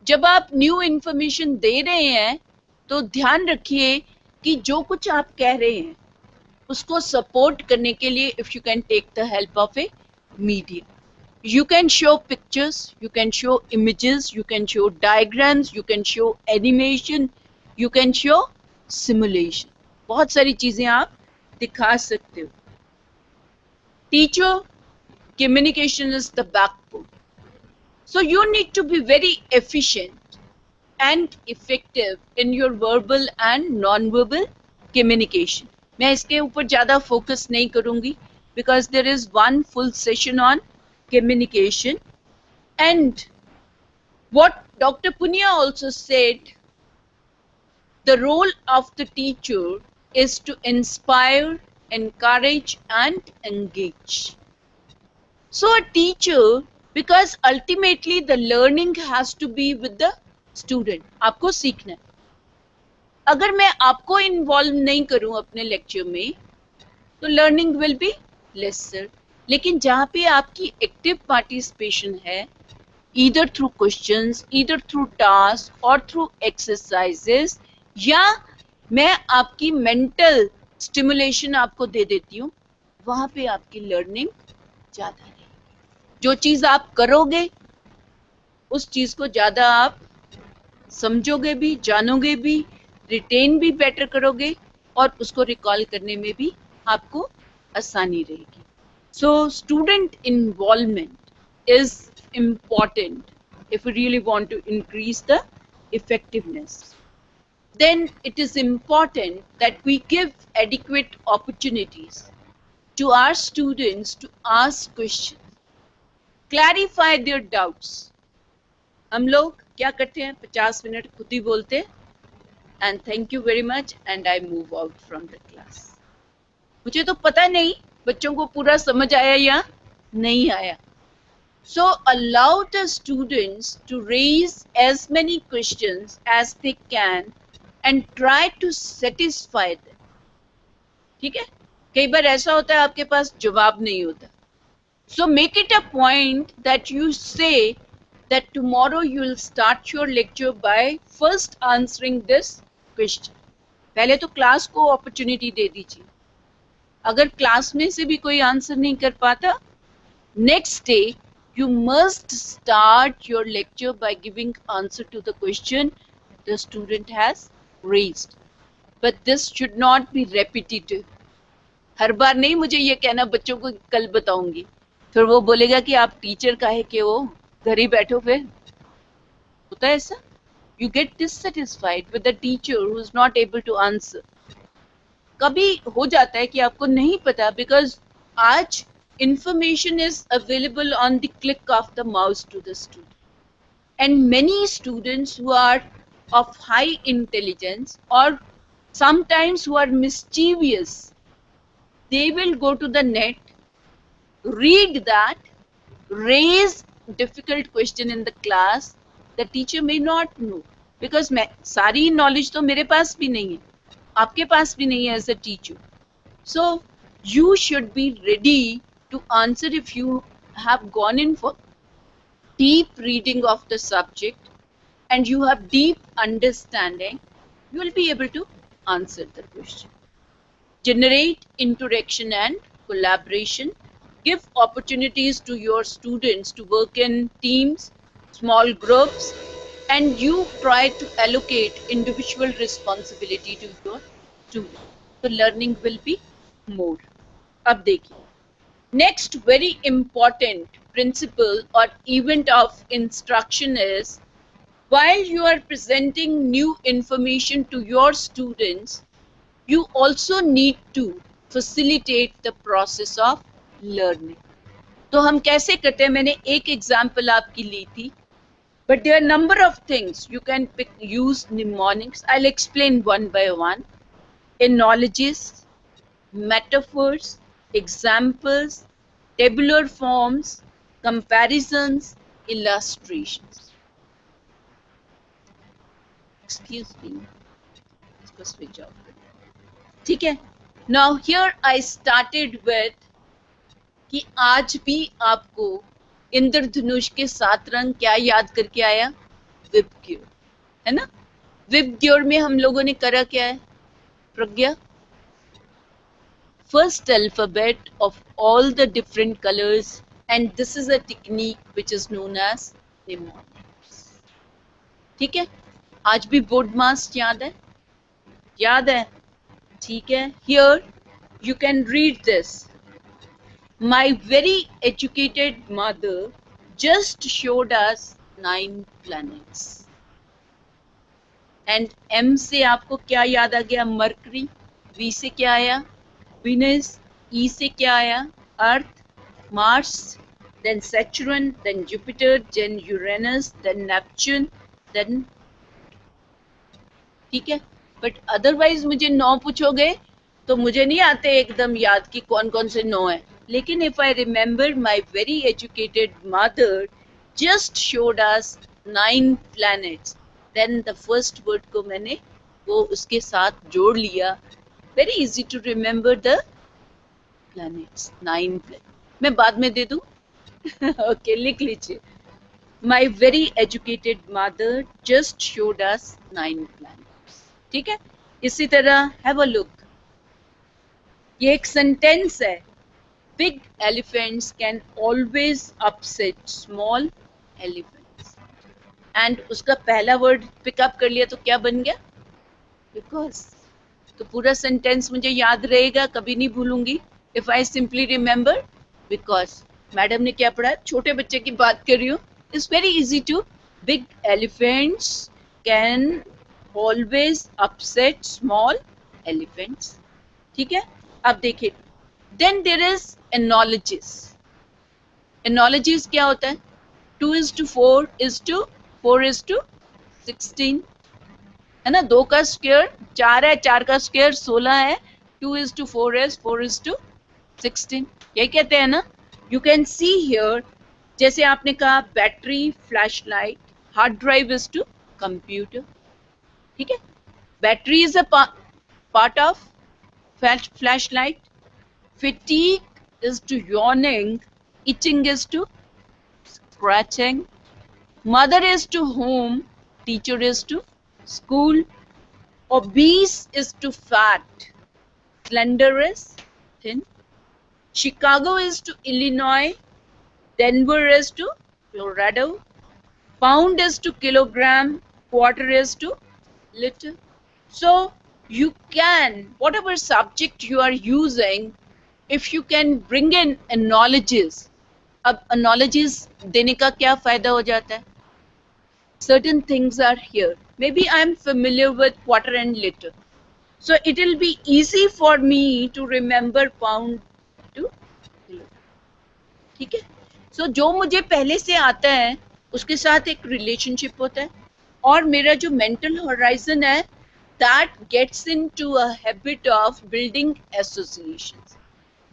जब आप न्यू इंफॉर्मेशन दे रहे हैं तो ध्यान रखिए कि जो कुछ आप कह रहे हैं उसको सपोर्ट करने के लिए if you can take the help of a media, you can show pictures, you can show images, you can show diagrams, you can show animation, you can show simulation. बहुत सारी चीजें आप दिखा सकते हो। Teacher, communication is the backbone. So you need to be very efficient and effective in your verbal and non-verbal communication. मैं इसके ऊपर ज़्यादा focus नहीं करूँगी because there is one full session on communication. And what Dr. Punya also said, the role of the teacher is to inspire, encourage, and engage. So a teacher, because ultimately the learning has to be with the student. आपको सीखना है। अगर मैं आपको involve नहीं करूं अपने lecture में तो लर्निंग विल बी लेसर। लेकिन जहाँ पे आपकी एक्टिव पार्टिसिपेशन है, either through questions, either through tasks or through exercises, या मैं आपकी मेंटल स्टिमुलेशन आपको दे देती हूँ, वहाँ पे आपकी लर्निंग ज़्यादा रहेगी। जो चीज़ आप करोगे उस चीज़ को ज़्यादा आप समझोगे भी, जानोगे भी, रिटेन भी बेटर करोगे और उसको रिकॉल करने में भी आपको आसानी रहेगी। So student involvement is important if we really want to increase the effectiveness. Then it is important that we give adequate opportunities to our students to ask questions, clarify their doubts. हम लोग क्या करते हैं, 50 minute खुद ही बोलते हैं and thank you very much and I move out from the class. मुझे तो पता नहीं बच्चों को पूरा समझ आया या नहीं आया। So allow the students to raise as many questions as they can and try to satisfy them. ठीक है? कई बार ऐसा होता है आपके पास जवाब नहीं होता। So make it a point that you say that tomorrow you will start your lecture by first answering this question. पहले तो क्लास को अपॉर्चुनिटी दे दीजिए। अगर क्लास में से भी कोई आंसर नहीं कर पाता, next day you must start your lecture by giving answer to the question the student has raised. But this should not be repetitive. हर बार नहीं मुझे ये कहना बच्चों को कल बताऊंगी, फिर वो बोलेगा कि आप टीचर काहे के हो, घर ही बैठो। फिर होता है ऐसा, you get dissatisfied with the teacher who is not able to answer. कभी हो जाता है कि आपको नहीं पता because आज information is available on the click of the mouse to the student. And many students who are of high intelligence or sometimes who are mischievous, they will go to the net, read that, raise difficult question in the class. The teacher may not know because सारी knowledge तो मेरे पास भी नहीं है, आपके पास भी नहीं है as a teacher. So you should be ready to answer if you have gone in for deep reading of the subject and you have deep understanding, you will be able to answer the question. Generate interaction and collaboration. Give opportunities to your students to work in teams, small groups, and you try to allocate individual responsibility to your students. So learning will be more. अब देखिए, next very important principle or event of instruction is, while you are presenting new information to your students, you also need to facilitate the process of learning. तो हम कैसे करते हैं, मैंने एक example आपकी ली थी, but there are number of things you can use mnemonics. I'll explain one by one. Analogies, metaphors, examples, tabular forms, comparisons, illustrations. Excuse me, इसको switch off करें. ठीक है. Now here I started with कि आज भी आपको इंद्रधनुष के 7 रंग क्या याद करके आया, विबग्योर, है ना. विबग्योर में हम लोगों ने करा क्या है, प्रज्ञा, first alphabet of all the different colors, and this is a technique which is known as mnemonics. ठीक है. आज भी बोर्ड मास्ट याद है, याद है, ठीक है. Here you can read this. My very educated mother just showed us 9 planets. And M से आपको क्या याद आ गया, मरकरी. V से क्या आया, Venus. E से क्या आया, अर्थ. Mars, then Saturn, then Jupiter, then Uranus, then Neptune, then, ठीक है. बट अदरवाइज मुझे 9 पूछोगे तो मुझे नहीं आते एकदम याद कि कौन कौन से 9 है. लेकिन if I remember my very educated mother just showed us 9 planets, then the first word को मैंने वो उसके साथ जोड़ लिया. Very easy to remember the planets, 9 planets. मैं बाद में दे दूं. ओके, लिख लीजिए. माई very educated mother just showed us 9 planets. ठीक है. इसी तरह हैव अ लुक, ये एक सेंटेंस है. Big elephants can always upset small elephants. And उसका पहला वर्ड पिकअप कर लिया तो क्या बन गया, बिकॉज. तो पूरा सेंटेंस मुझे याद रहेगा, कभी नहीं भूलूंगी. If I simply remember because. Madam ने क्या पढ़ा, छोटे बच्चे की बात कर रही हूँ. It's very easy to. Big elephants can always upset small elephants. ठीक है. अब देखिए, देन देर इज एनोलॉजीज. एनोलॉजीज क्या होता है, 2:4 is to 4 is to 16, है ना. 2 का स्क्वायर 4 है, 4 का स्क्वायर 16 है, 2:4 is 4:16. यही कहते हैं ना. यू कैन सी हियर, जैसे आपने कहा battery, flash light, hard drive is to computer. ठीक है. Battery is a part of flashlight. Fatigue is to yawning, itching is to scratching, mother is to home, teacher is to school, obese is to fat, slender is thin, Chicago is to Illinois, Denver is to Colorado, pound is to kilogram, quarter is to liter. So you can, whatever subject you are using, if you can bring in analogies. अब analogies देने का क्या फायदा हो जाता है, certain things are here. Maybe I am familiar with quarter and liter, so it will be easy for me to remember pound to kilo. ठीक है. So जो मुझे पहले से आता है उसके साथ एक रिलेशनशिप होता है, और मेरा जो मेंटल होराइजन है, that gets into a habit of building associations,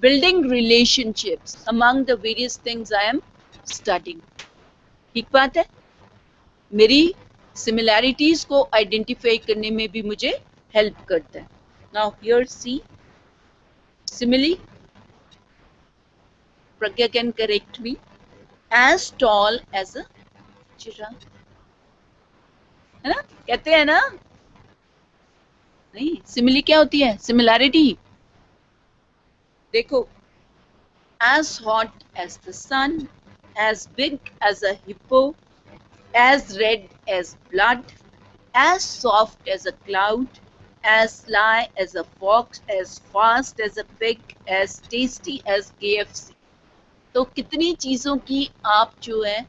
building relationships among the various things I am studying. ठीक बात है. मेरी similarities को identify करने में भी मुझे help करता है. Now here see simile. Pragya can correct me. As tall as a giraffe, है ना, कहते हैं ना. नहीं, सिमिली क्या होती है, सिमिलैरिटी. देखो, as hot as the sun, as big as a hippo, as red as blood, as soft as a cloud, as sly as a fox, as fast as a pig, as tasty as KFC. तो कितनी चीज़ों की आप जो है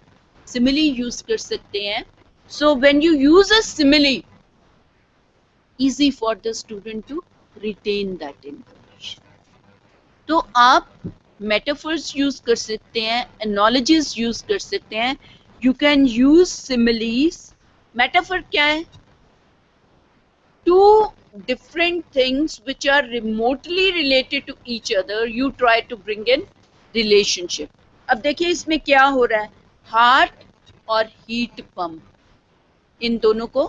simile use कर सकते हैं. So when you use a simile, easy for the student to retain that information. तो आप metaphors use कर सकते हैं, analogies use कर सकते हैं. You can use similes. Metaphor क्या है? Two different things which are remotely related to each other, you try to bring in relationship. अब देखिए इसमें क्या हो रहा है, हार्ट और हीट पंप इन दोनों को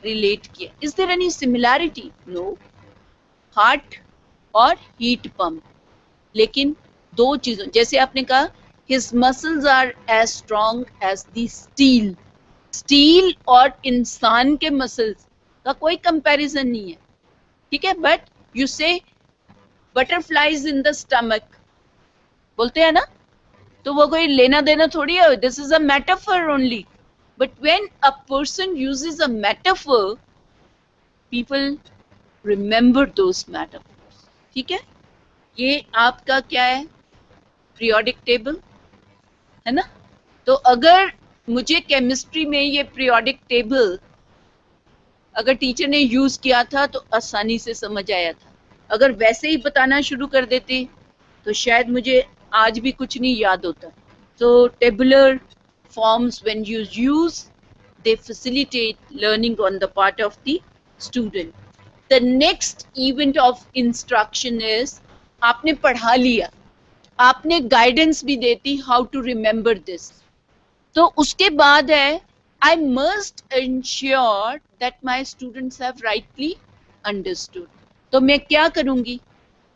रिलेट किया. Is there any similarity? No. Heart और हीट पंप, लेकिन दो चीजों, जैसे आपने कहा his muscles are as strong as the steel. Steel और इंसान के मसल्स का कोई कंपैरिजन नहीं है, ठीक है. बट यू से बटरफ्लाइज इन द स्टमक बोलते हैं ना, तो वो कोई लेना देना थोड़ी है. This is a metaphor only. But when a person uses a metaphor, people remember those metaphors. ठीक है. ये आपका क्या है, पीरियोडिक टेबल है ना. तो अगर मुझे केमिस्ट्री में ये पीरियोडिक टेबल अगर टीचर ने यूज किया था तो आसानी से समझ आया था. अगर वैसे ही बताना शुरू कर देते तो शायद मुझे आज भी कुछ नहीं याद होता. तो tabular forms when you use, they facilitate learning on the part of the student. The next event of instruction is आपने पढ़ा लिया, आपने गाइडेंस भी देती हाउ टू रिमेंबर दिस. तो उसके बाद है I must ensure that my students have rightly understood. तो मैं क्या करूंगी,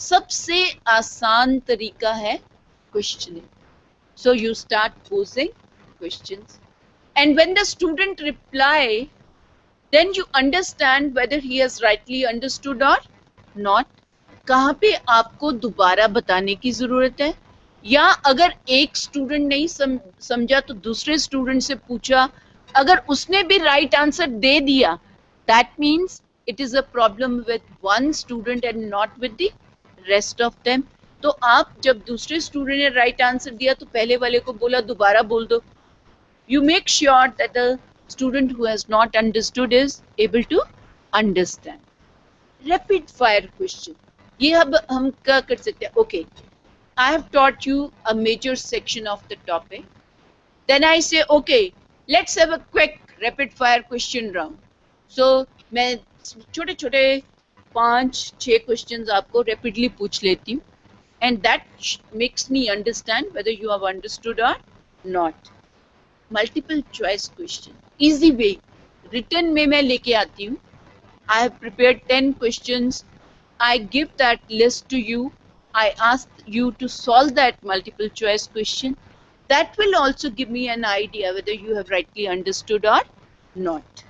सबसे आसान तरीका है questioning. So you start posing questions, and when the student reply, then you understand whether he has rightly understood or not. कहाँ पे आपको दोबारा बताने की जरूरत है, या अगर एक स्टूडेंट नहीं समझा तो दूसरे स्टूडेंट से पूछा, अगर उसने भी राइट आंसर दे दिया, that means it is a problem with one student and not with the rest of them. तो आप जब दूसरे स्टूडेंट ने राइट आंसर दिया तो पहले वाले को बोला दोबारा बोल दो. You make sure that the student who has not understood is able to understand. Rapid fire question. ये अब हम क्या कर सकते हैं? Okay, I have taught you a major section of the topic. Then I say, okay, let's have a quick rapid fire question round. So मैं छोटे छोटे 5-6 questions आपको rapidly पूछ लेती हूँ, and that makes me understand whether you have understood or not. Multiple choice question, easy way, return में मैं लेके आती हूँ. I have prepared 10 questions. I give that list to you. I ask you to solve that multiple choice question. That will also give me an idea whether you have rightly understood or not.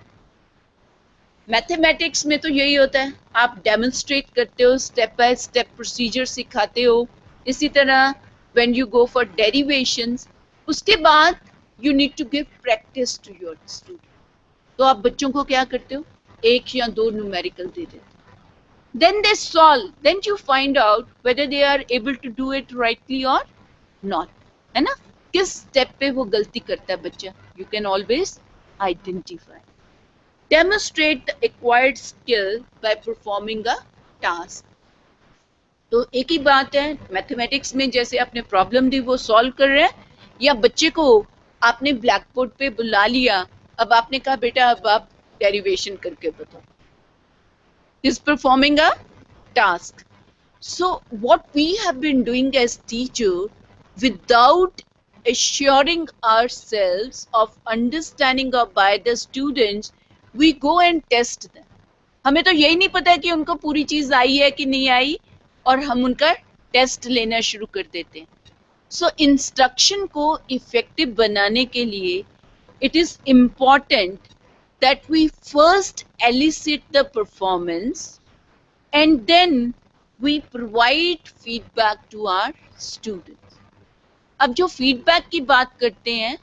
Mathematics में तो यही होता है, आप demonstrate करते हो, step by step procedure सिखाते हो. इसी तरह when you go for derivations, उसके बाद you need to give practice to your student. तो आप बच्चों को क्या करते हो, एक या दो न्यूमेरिकल दे देते हो. Then they solve, then you find out whether they are able to do it rightly or not. है ना, किस स्टेप पे वो गलती करता है बच्चा. You can always identify. Demonstrate the acquired skill by performing a task. तो एक ही बात है, मैथमेटिक्स में जैसे आपने प्रॉब्लम दी वो सॉल्व कर रहे हैं, या बच्चे को आपने ब्लैक बोर्ड पे बुला लिया, अब आपने कहा बेटा अब आप डेरिवेशन करके बताओ. Is performing a task. So what we have been doing as teacher, without assuring ourselves of understanding by the students, we go and test them. हमें तो यही नहीं पता कि उनको पूरी चीज आई है कि नहीं आई, और हम उनका टेस्ट लेना शुरू कर देते हैं. सो इंस्ट्रक्शन को इफेक्टिव बनाने के लिए it is important that we first elicit the performance and then we provide feedback to our students. अब जो फीडबैक की बात करते हैं,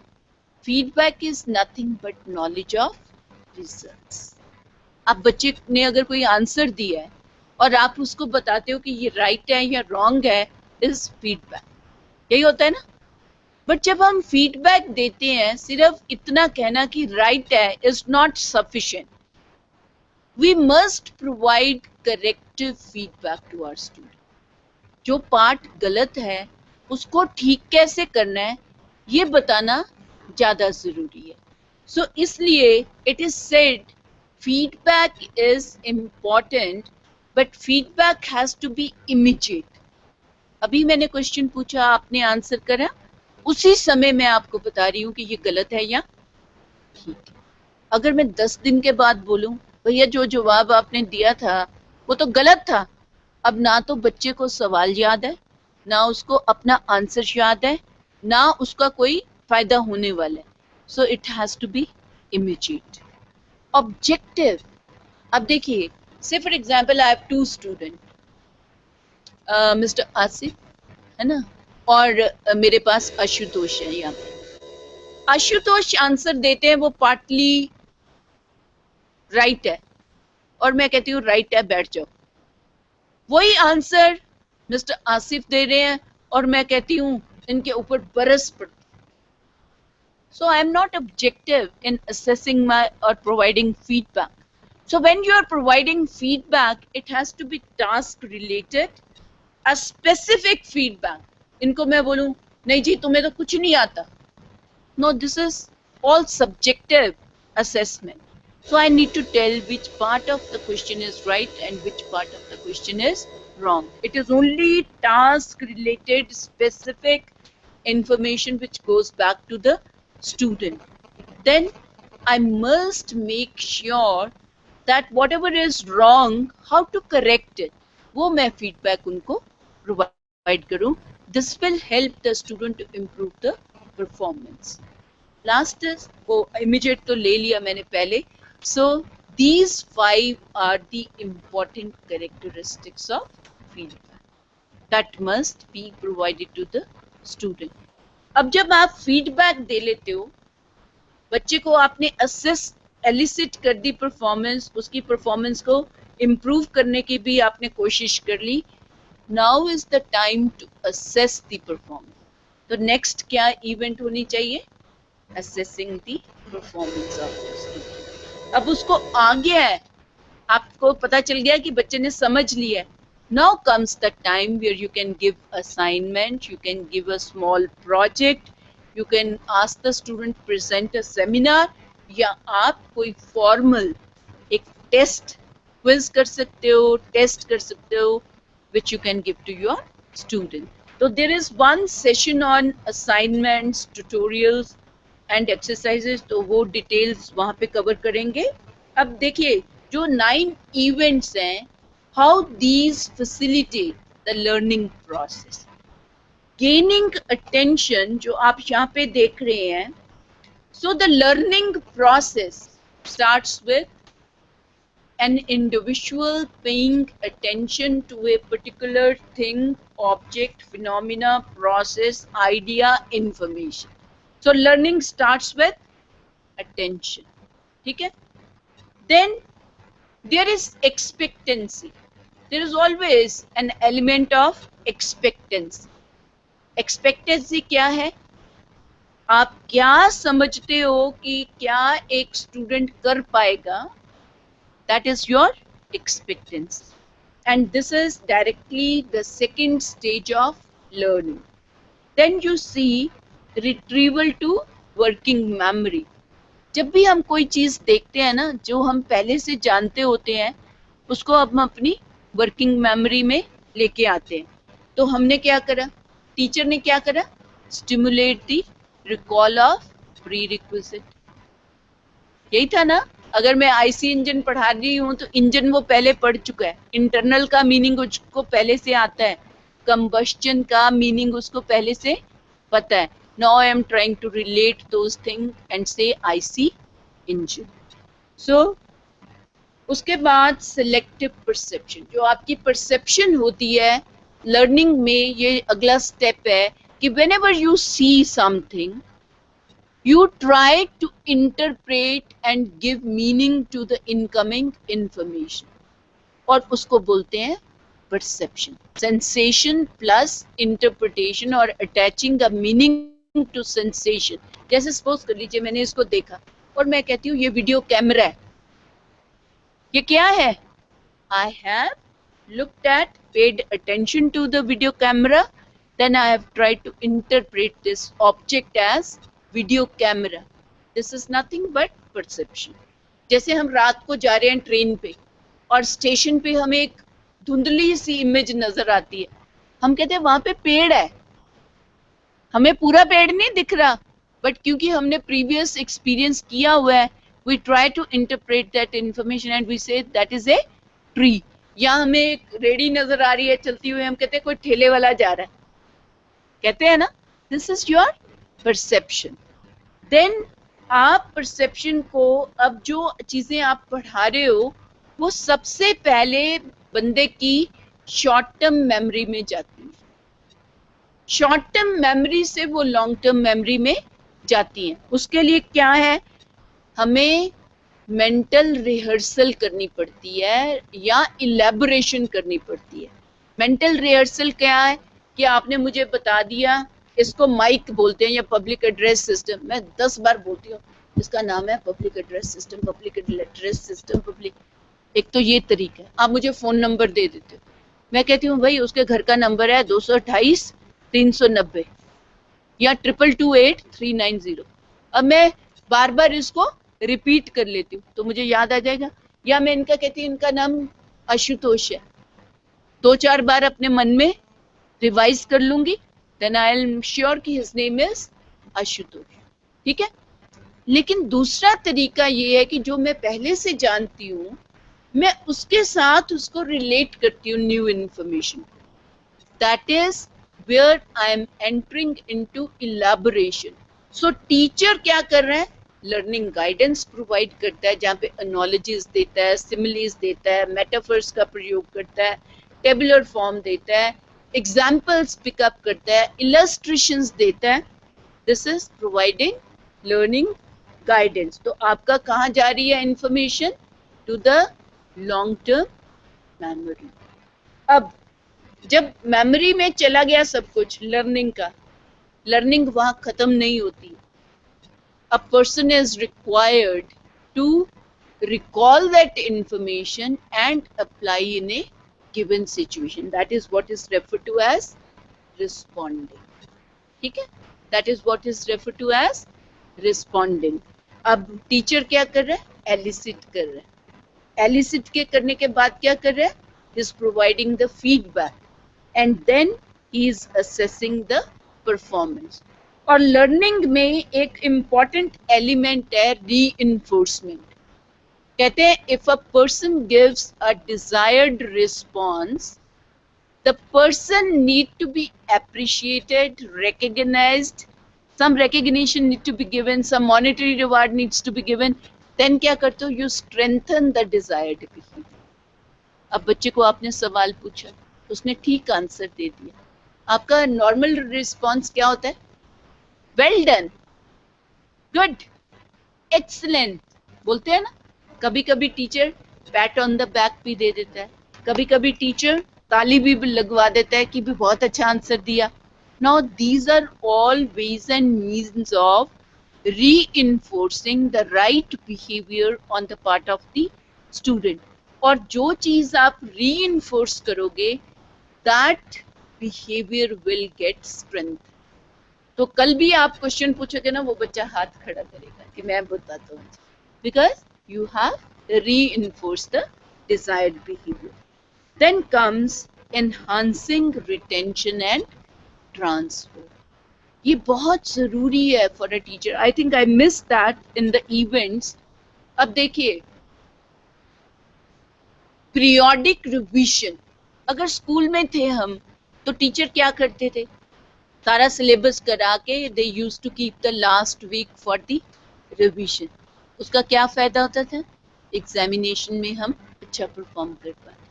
feedback is nothing but knowledge of results. आप बच्चे ने अगर कोई आंसर दिया है और आप उसको बताते हो कि ये राइट है या रॉन्ग है, इज फीडबैक। यही होता है ना। बट जब हम फीडबैक देते हैं, सिर्फ इतना कहना कि राइट है is not sufficient. We must provide corrective feedback to our student. जो पार्ट गलत है उसको ठीक कैसे करना है ये बताना ज्यादा जरूरी है। सो इसलिए it is said feedback is important, but feedback has to be immediate. अभी मैंने क्वेश्चन पूछा, आपने आंसर करा, उसी समय मैं आपको बता रही हूँ कि ये गलत है या ठीक है। अगर मैं 10 दिन के बाद बोलूं भैया जो जवाब आपने दिया था वो तो गलत था, अब ना तो बच्चे को सवाल याद है, ना उसको अपना आंसर याद है, ना उसका कोई फायदा होने वाला है। So it has to be immediate. Objective. अब देखिए, say for example I have two student, mister Asif है ना, और मेरे पास आशुतोष है। यहाँ पे आशुतोष आंसर देते हैं, वो पार्टली राइट है और मैं कहती हूँ राइट है, बैठ जाओ। वही आंसर मिस्टर आसिफ दे रहे हैं और मैं कहती हूँ इनके ऊपर बरस पड़। So I am not objective in assessing my or providing feedback. So when you are providing feedback, it has to be task related, a specific feedback. इनको मैं बोलूं नहीं जी तुम्हें तो कुछ नहीं आता, no, this is all subjective assessment. So I need to tell which part of the question is right and which part of the question is wrong. It is only task related specific information which goes back to the student. Then I must make sure that whatever is wrong, how to correct it, वो मैं feedback उनको provide करूँ. This will help the student to improve the performance. Last is वो immediate तो ले लिया मैंने पहले. So these 5 are the important characteristics of feedback that must be provided to the student. अब जब आप feedback दे लेते हो, बच्चे को आपने assess एलिसिट कर दी परफॉर्मेंस, उसकी परफॉर्मेंस को इम्प्रूव करने की भी आपने कोशिश कर ली. Now is the time to assess the performance. तो नेक्स्ट क्या इवेंट होनी चाहिए? Assessing the performance of the student. अब उसको आ गया है, आपको पता चल गया कि बच्चे ने समझ लिया है. Now comes the time where you can give assignment, you can give a small project, you can ask the student present a seminar, या आप कोई फॉर्मल एक टेस्ट क्विज कर सकते हो, टेस्ट कर सकते हो, which you can give to your student. So there is one session on assignments, tutorials and exercises, तो वो डिटेल्स वहाँ पे कवर करेंगे. अब देखिए जो 9 इवेंट्स हैं, how these facilitate the learning process. Gaining attention जो आप यहाँ पे देख रहे हैं. So the learning process starts with an individual paying attention to a particular thing, object, phenomena, process, idea, information. So learning starts with attention. ठीक है? Then there is expectancy. There is always an element of expectancy. Expectancy क्या है? आप क्या समझते हो कि क्या एक स्टूडेंट कर पाएगा? That is your expectancy. And this is directly the second stage of learning. Then you see retrieval to working memory. जब भी हम कोई चीज देखते हैं ना, जो हम पहले से जानते होते हैं, उसको अब हम अपनी वर्किंग मेमोरी में लेके आते हैं. तो हमने क्या करा? टीचर ने क्या करा? Stimulate the recall of pre requisite. यही था ना. अगर मैं आईसी इंजन पढ़ा रही हूँ तो इंजन वो पहले पढ़ चुका है, इंटरनल का मीनिंग उसको पहले से आता है, कंबस्चन का मीनिंग उसको पहले से पता है. Now I am trying to relate those thing and say IC engine. सो उसके बाद सिलेक्टिव परसेप्शन. जो आपकी परसेप्शन होती है लर्निंग में, ये अगला स्टेप है कि whenever you see something, You try to interpret and give meaning to the incoming information, और उसको बोलते हैं perception. Sensation plus interpretation or attaching a meaning to sensation. जैसे सपोज कर लीजिए मैंने इसको देखा और मैं कहती हूँ ये वीडियो कैमरा है, ये क्या है? I have looked at, paid attention to the video camera, then I have tried to interpret this object as video camera. This is nothing but perception. जैसे हम रात को जा रहे हैं ट्रेन पे और स्टेशन पे हमें एक धुंधली सी इमेज नजर आती है, हम कहते हैं वहां पे पेड़ है, हमें पूरा पेड़ नहीं दिख रहा, बट क्योंकि हमने प्रीवियस एक्सपीरियंस किया हुआ है, we try to interpret that information and we say that is a tree. या हमें एक रेडी नजर आ रही है चलती हुई, हम कहते हैं कोई ठेले वाला जा रहा है, कहते हैं ना, this is your perception. Then आप परसेप्शन को, अब जो चीजें आप पढ़ा रहे हो वो सबसे पहले बंदे की शॉर्ट टर्म मेमोरी में जाती है, शॉर्ट टर्म मेमोरी से वो लॉन्ग टर्म मेमोरी में जाती हैं. उसके लिए क्या है, हमें मेंटल रिहर्सल करनी पड़ती है या इलेबोरेशन करनी पड़ती है. मेंटल रिहर्सल क्या है कि आपने मुझे बता दिया, इसको माइक बोलते हैं या पब्लिक एड्रेस सिस्टम. मैं 10 बार बोलती हूँ इसका नाम है public address system, public address system, public. एक तो ये तरीका है, आप मुझे फोन नंबर दे देते हो, मैं कहती हूँ भाई उसके घर का नंबर है 228-390 या 2228-390. अब मैं बार बार इसको रिपीट कर लेती हूँ तो मुझे याद आ जाएगा. या मैं इनका कहती हूँ इनका नाम आशुतोष है, 2-4 बार अपने मन में रिवाइज कर लूंगी, देन आई एम श्योर कि हिज नेम इज आशुतोष. ठीक है. लेकिन दूसरा तरीका ये है कि जो मैं पहले से जानती हूँ मैं उसके साथ उसको रिलेट करती हूँ new information. That is where I am entering into elaboration. So teacher क्या कर रहे हैं, लर्निंग गाइडेंस प्रोवाइड करता है जहाँ पे एनालॉजीज देता है, सिमिलीज देता है, मेटाफर्स का प्रयोग करता है, टेबुलर फॉर्म देता है, एग्जाम्पल्स पिकअप करता है, इलस्ट्रेशंस देता है. This is providing learning guidance. तो आपका कहाँ जा रही है information, to the long term memory. अब जब मेमोरी में चला गया सब कुछ लर्निंग का, लर्निंग वहां खत्म नहीं होती. A person is required to recall that information and apply in a given situation. That is what is referred to as responding. ठीक है, that is what is referred to as responding. अब teacher क्या कर रहा है, elicit कर रहा है. एलिसिट के करने के बाद क्या कर रहा है, is providing the feedback and then he is assessing the performance. और लर्निंग में एक इम्पॉर्टेंट एलिमेंट है रीइंफोर्समेंट. कहते हैं if a person gives a desired response, the person need to be appreciated, recognised, some recognition need to be given, some monetary reward needs to be given. Then क्या करते हो, you strengthen the desired behavior. अब बच्चे को आपने सवाल पूछा, उसने ठीक आंसर दे दिया, आपका नॉर्मल रिस्पॉन्स क्या होता है, वेल डन, गुड, एक्सीलेंट बोलते हैं ना. कभी कभी teacher PAT on the back भी दे देता है, कभी कभी टीचर ताली भी लगवा देता है कि भी बहुत अच्छा आंसर दिया. Now these are all ways and means of reinforcing the right behavior on the part of the student. और जो चीज आप reinforce करोगे, that behavior will get strength. तो कल भी आप क्वेश्चन पूछोगे ना, वो बच्चा हाथ खड़ा करेगा कि मैं बताता हूँ, because you have reinforced the desired behavior. Then comes enhancing retention and transfer. ये बहुत जरूरी है for a teacher. I think I miss that in the events. अब देखिए, पीरियोडिक रिवीजन, अगर स्कूल में थे हम तो टीचर क्या करते थे, सारा सिलेबस करा के they used to keep the last week for the revision. उसका क्या फायदा होता था, एग्जामिनेशन में हम अच्छा परफॉर्म कर पाते.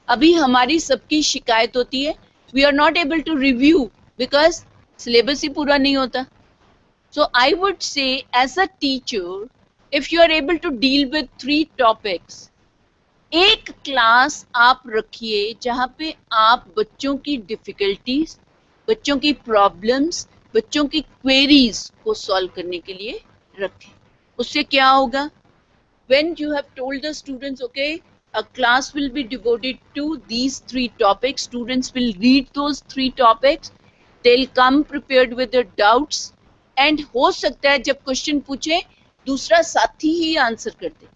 अभी हमारी सबकी शिकायत होती है, we are not able to review because syllabus ही पूरा नहीं होता. So I would say, as a teacher, if you are able to deal with 3 topics, एक क्लास आप रखिए जहाँ पे आप बच्चों की डिफिकल्टीज, बच्चों की प्रॉब्लम्स, बच्चों की क्वेरीज को सॉल्व करने के लिए रखें. उससे क्या होगा? When you have told the students, okay, a class will be devoted to these 3 topics, students will read those 3 topics, they'll come prepared with their doubts, and हो सकता है जब क्वेश्चन पूछे दूसरा साथी ही आंसर कर दे,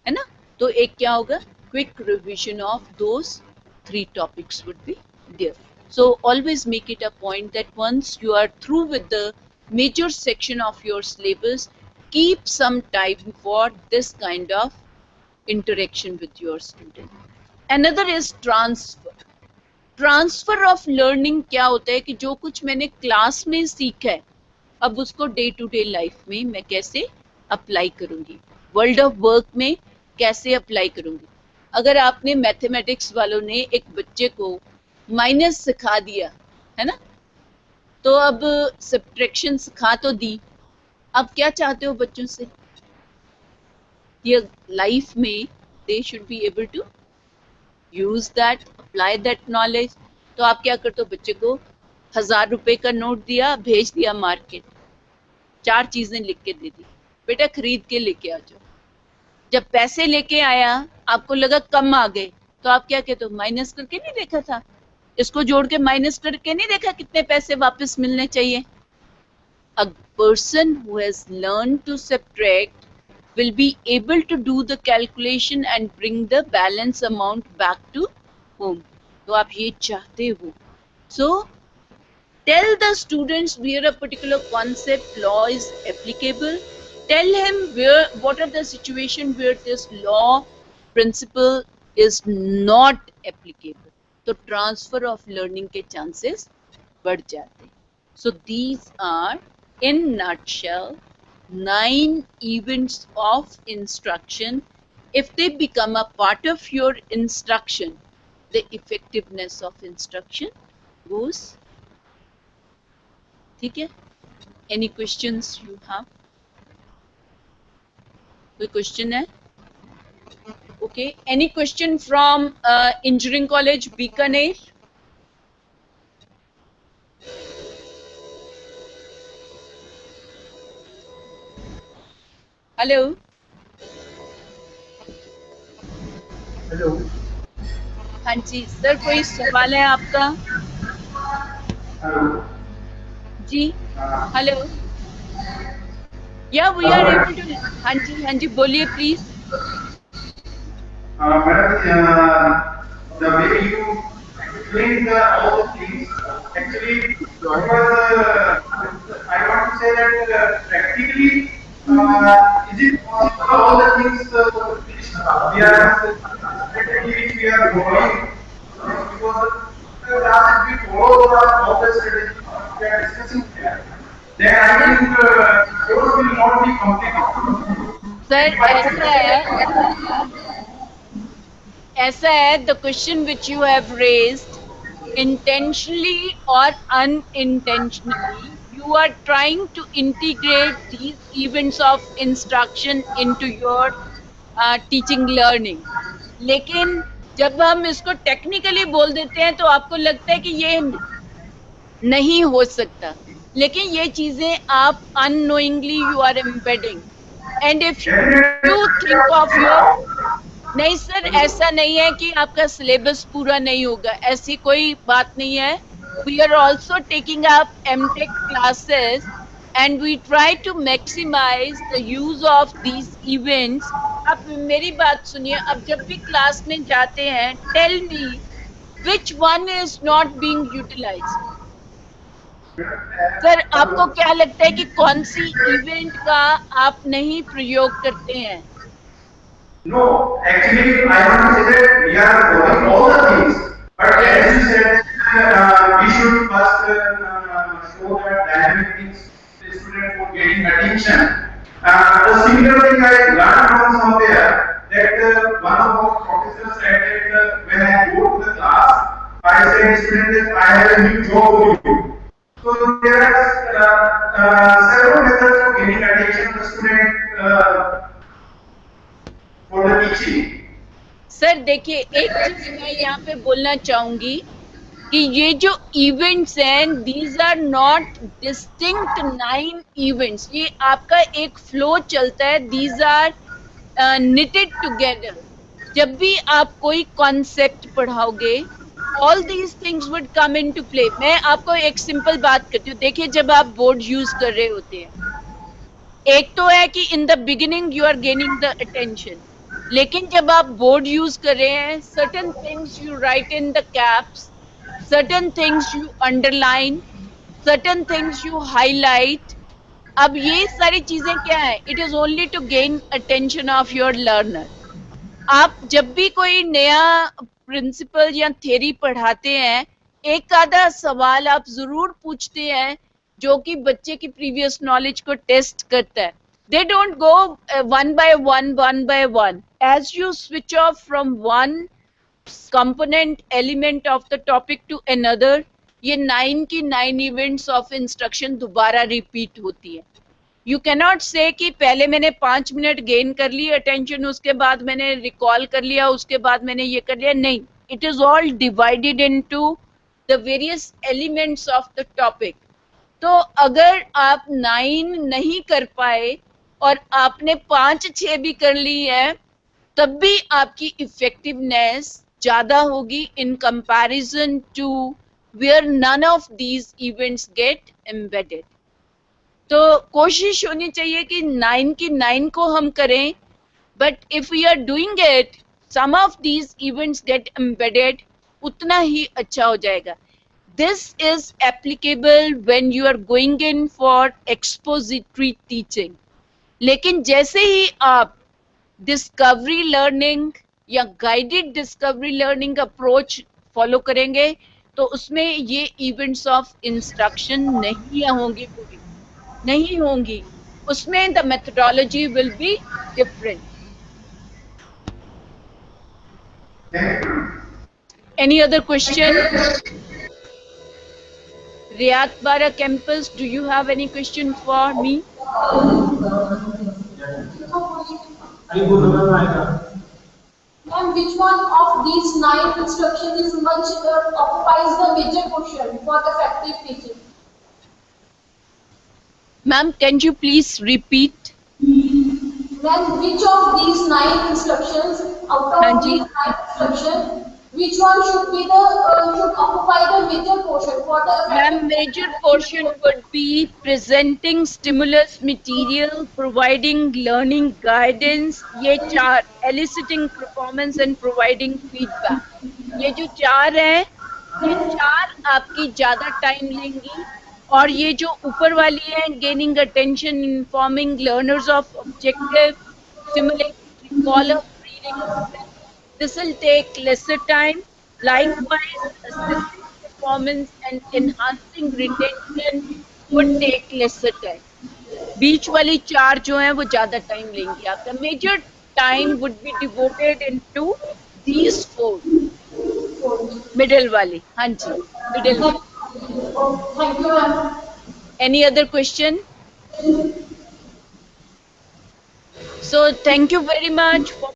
है ना? तो एक क्या होगा? Quick revision of those 3 topics would be there. So always make it a point that once you are through with the major section of your syllabus, keep some time for this kind of interaction with your student. Another is transfer. Transfer of learning क्या होता है कि जो कुछ मैंने class में सीखा है, अब उसको डे टू डे लाइफ में मैं कैसे अप्लाई करूंगी, वर्ल्ड ऑफ वर्क में कैसे अप्लाई करूंगी. अगर आपने मैथमेटिक्स वालों ने एक बच्चे को माइनस सिखा दिया है ना, तो अब सब्ट्रैक्शन सिखा तो दी, अब क्या चाहते हो बच्चों से? ये लाइफ में they should be able to use that, apply that knowledge. तो आप क्या करते हो? बच्चे को 1000 रुपए का नोट दिया, भेज दिया मार्केट, 4 चीजें लिख के दे दी, बेटा खरीद के लेके आ जाओ. जब पैसे लेके आया, आपको लगा कम आ गए, तो आप क्या कहते हो? माइनस करके नहीं देखा था, इसको जोड़ के माइनस करके नहीं देखा कितने पैसे वापस मिलने चाहिए. A person who has learned to subtract will be able to do the calculation and bring the balance amount back to home. तो आप ये चाहते हो. So tell the students where a particular concept law is applicable. Tell him what are the situation where this law principle is not applicable. तो transfer of learning के chances बढ़ जाते हैं. So these are in nutshell 9 events of instruction. If they become a part of your instruction, the effectiveness of instruction goes. ठीक है? Any questions you have? कोई question है? Okay. Any question from Engineering College, Bikaner? Hello. Hello. हाँ जी sir, कोई सवाल है आपका? Hello. जी hello. या वी आर एबल टू. हाँ जी बोलिए please. Madam, the way you explain all the things, actually, because I want to say that practically, is it possible all the things we are strategy we are following? Because the class if we follow all the strategy we are discussing here, then I think course will not be completed. Sir ऐसा है the question which you have raised, intentionally or unintentionally, you are trying to integrate these events of instruction into your teaching learning. लेकिन जब हम इसको technically बोल देते हैं तो आपको लगता है कि ये नहीं हो सकता, लेकिन ये चीजें आप unknowingly you are embedding. And if you think of your. नहीं सर, ऐसा नहीं है कि आपका सिलेबस पूरा नहीं होगा, ऐसी कोई बात नहीं है. We are also taking up MTech classes and we try to maximise the use of these events. आप मेरी बात सुनिए, अब जब भी क्लास में जाते हैं, tell me which one is not being utilised. Sir आपको क्या लगता है कि कौन सी इवेंट का आप नहीं प्रयोग करते हैं? No, actually, I want to say that we are following all the things, but as you said, we should first show that dynamic things the student for getting attention. The similar thing I learned from somewhere that one of our professors said that when I go to the class, I say student that I have a new job for you. So there are एक चीज मैं यहाँ पे बोलना चाहूंगी कि ये जो इवेंट्स हैं, these are not distinct 9 events, ये आपका एक फ्लो चलता है, दीज आर knitted together. जब भी आप कोई कॉन्सेप्ट पढ़ाओगे, all these things would come into play. मैं आपको एक सिंपल बात करती हूँ. देखिए, जब आप बोर्ड यूज कर रहे होते हैं, एक तो है कि in the beginning you are gaining the attention, लेकिन जब आप बोर्ड यूज कर रहे हैं, certain things you write in the caps, certain things you underline, certain things you highlight. अब ये सारी चीजें क्या है? It is only to gain attention of your learner. आप जब भी कोई नया प्रिंसिपल या थ्योरी पढ़ाते हैं, एक आधा सवाल आप जरूर पूछते हैं जो कि बच्चे की प्रीवियस नॉलेज को टेस्ट करता है. They don't go one by one by one. As you switch off from one component element of the topic to another, ये 9 की 9 इवेंट्स ऑफ इंस्ट्रक्शन दोबारा रिपीट होती है. यू कैनॉट से कि पहले मैंने 5 मिनट गेन कर ली अटेंशन, उसके बाद मैंने रिकॉल कर लिया, उसके बाद मैंने ये कर लिया. नहीं, it is all divided into the various elements of the topic. तो अगर आप 9 नहीं कर पाए और आपने 5-6 भी कर ली है, तब भी आपकी इफेक्टिवनेस ज्यादा होगी in comparison to where none of these events get embedded. तो कोशिश होनी चाहिए कि 9 की 9 को हम करें, but if we are doing it, some of these events get embedded, उतना ही अच्छा हो जाएगा. This is applicable when you are going in for expository teaching. लेकिन जैसे ही आप डिस्कवरी लर्निंग या guided discovery learning approach follow करेंगे, तो उसमें ये इवेंट्स ऑफ इंस्ट्रक्शन नहीं होंगी, पूरी नहीं होंगी. उसमें the methodology will be different. Any other question? Riyadh Bara campus, do you have any question for me? Ma'am, which one of these 9 instructions is much occupies the major portion for the effective teaching? Ma'am, can you please repeat? Ma'am, which of these 9 instructions, out of Hanji. these 9 instructions, which one should be the should occupy the major portion for the Ma'am, effective major portion would be presenting stimulus material, providing learning guidance, ये चार, eliciting performance and providing feedback. ये जो चार हैं, ये चार आपकी ज्यादा टाइम लेंगी. और ये जो ऊपर वाली है, gaining attention, informing learners of objective, stimulating recall of prerequisites, this will take lesser time. Likewise, assessing performance and enhancing retention would take lesser time. बीच वाली चार जो हैं वो ज्यादा टाइम लेंगी. आपका major time would be devoted into these 4. Middle वाली, हाँ जी, मिडिल वाली. Thank you, ma'am. Any other question? So thank you very much for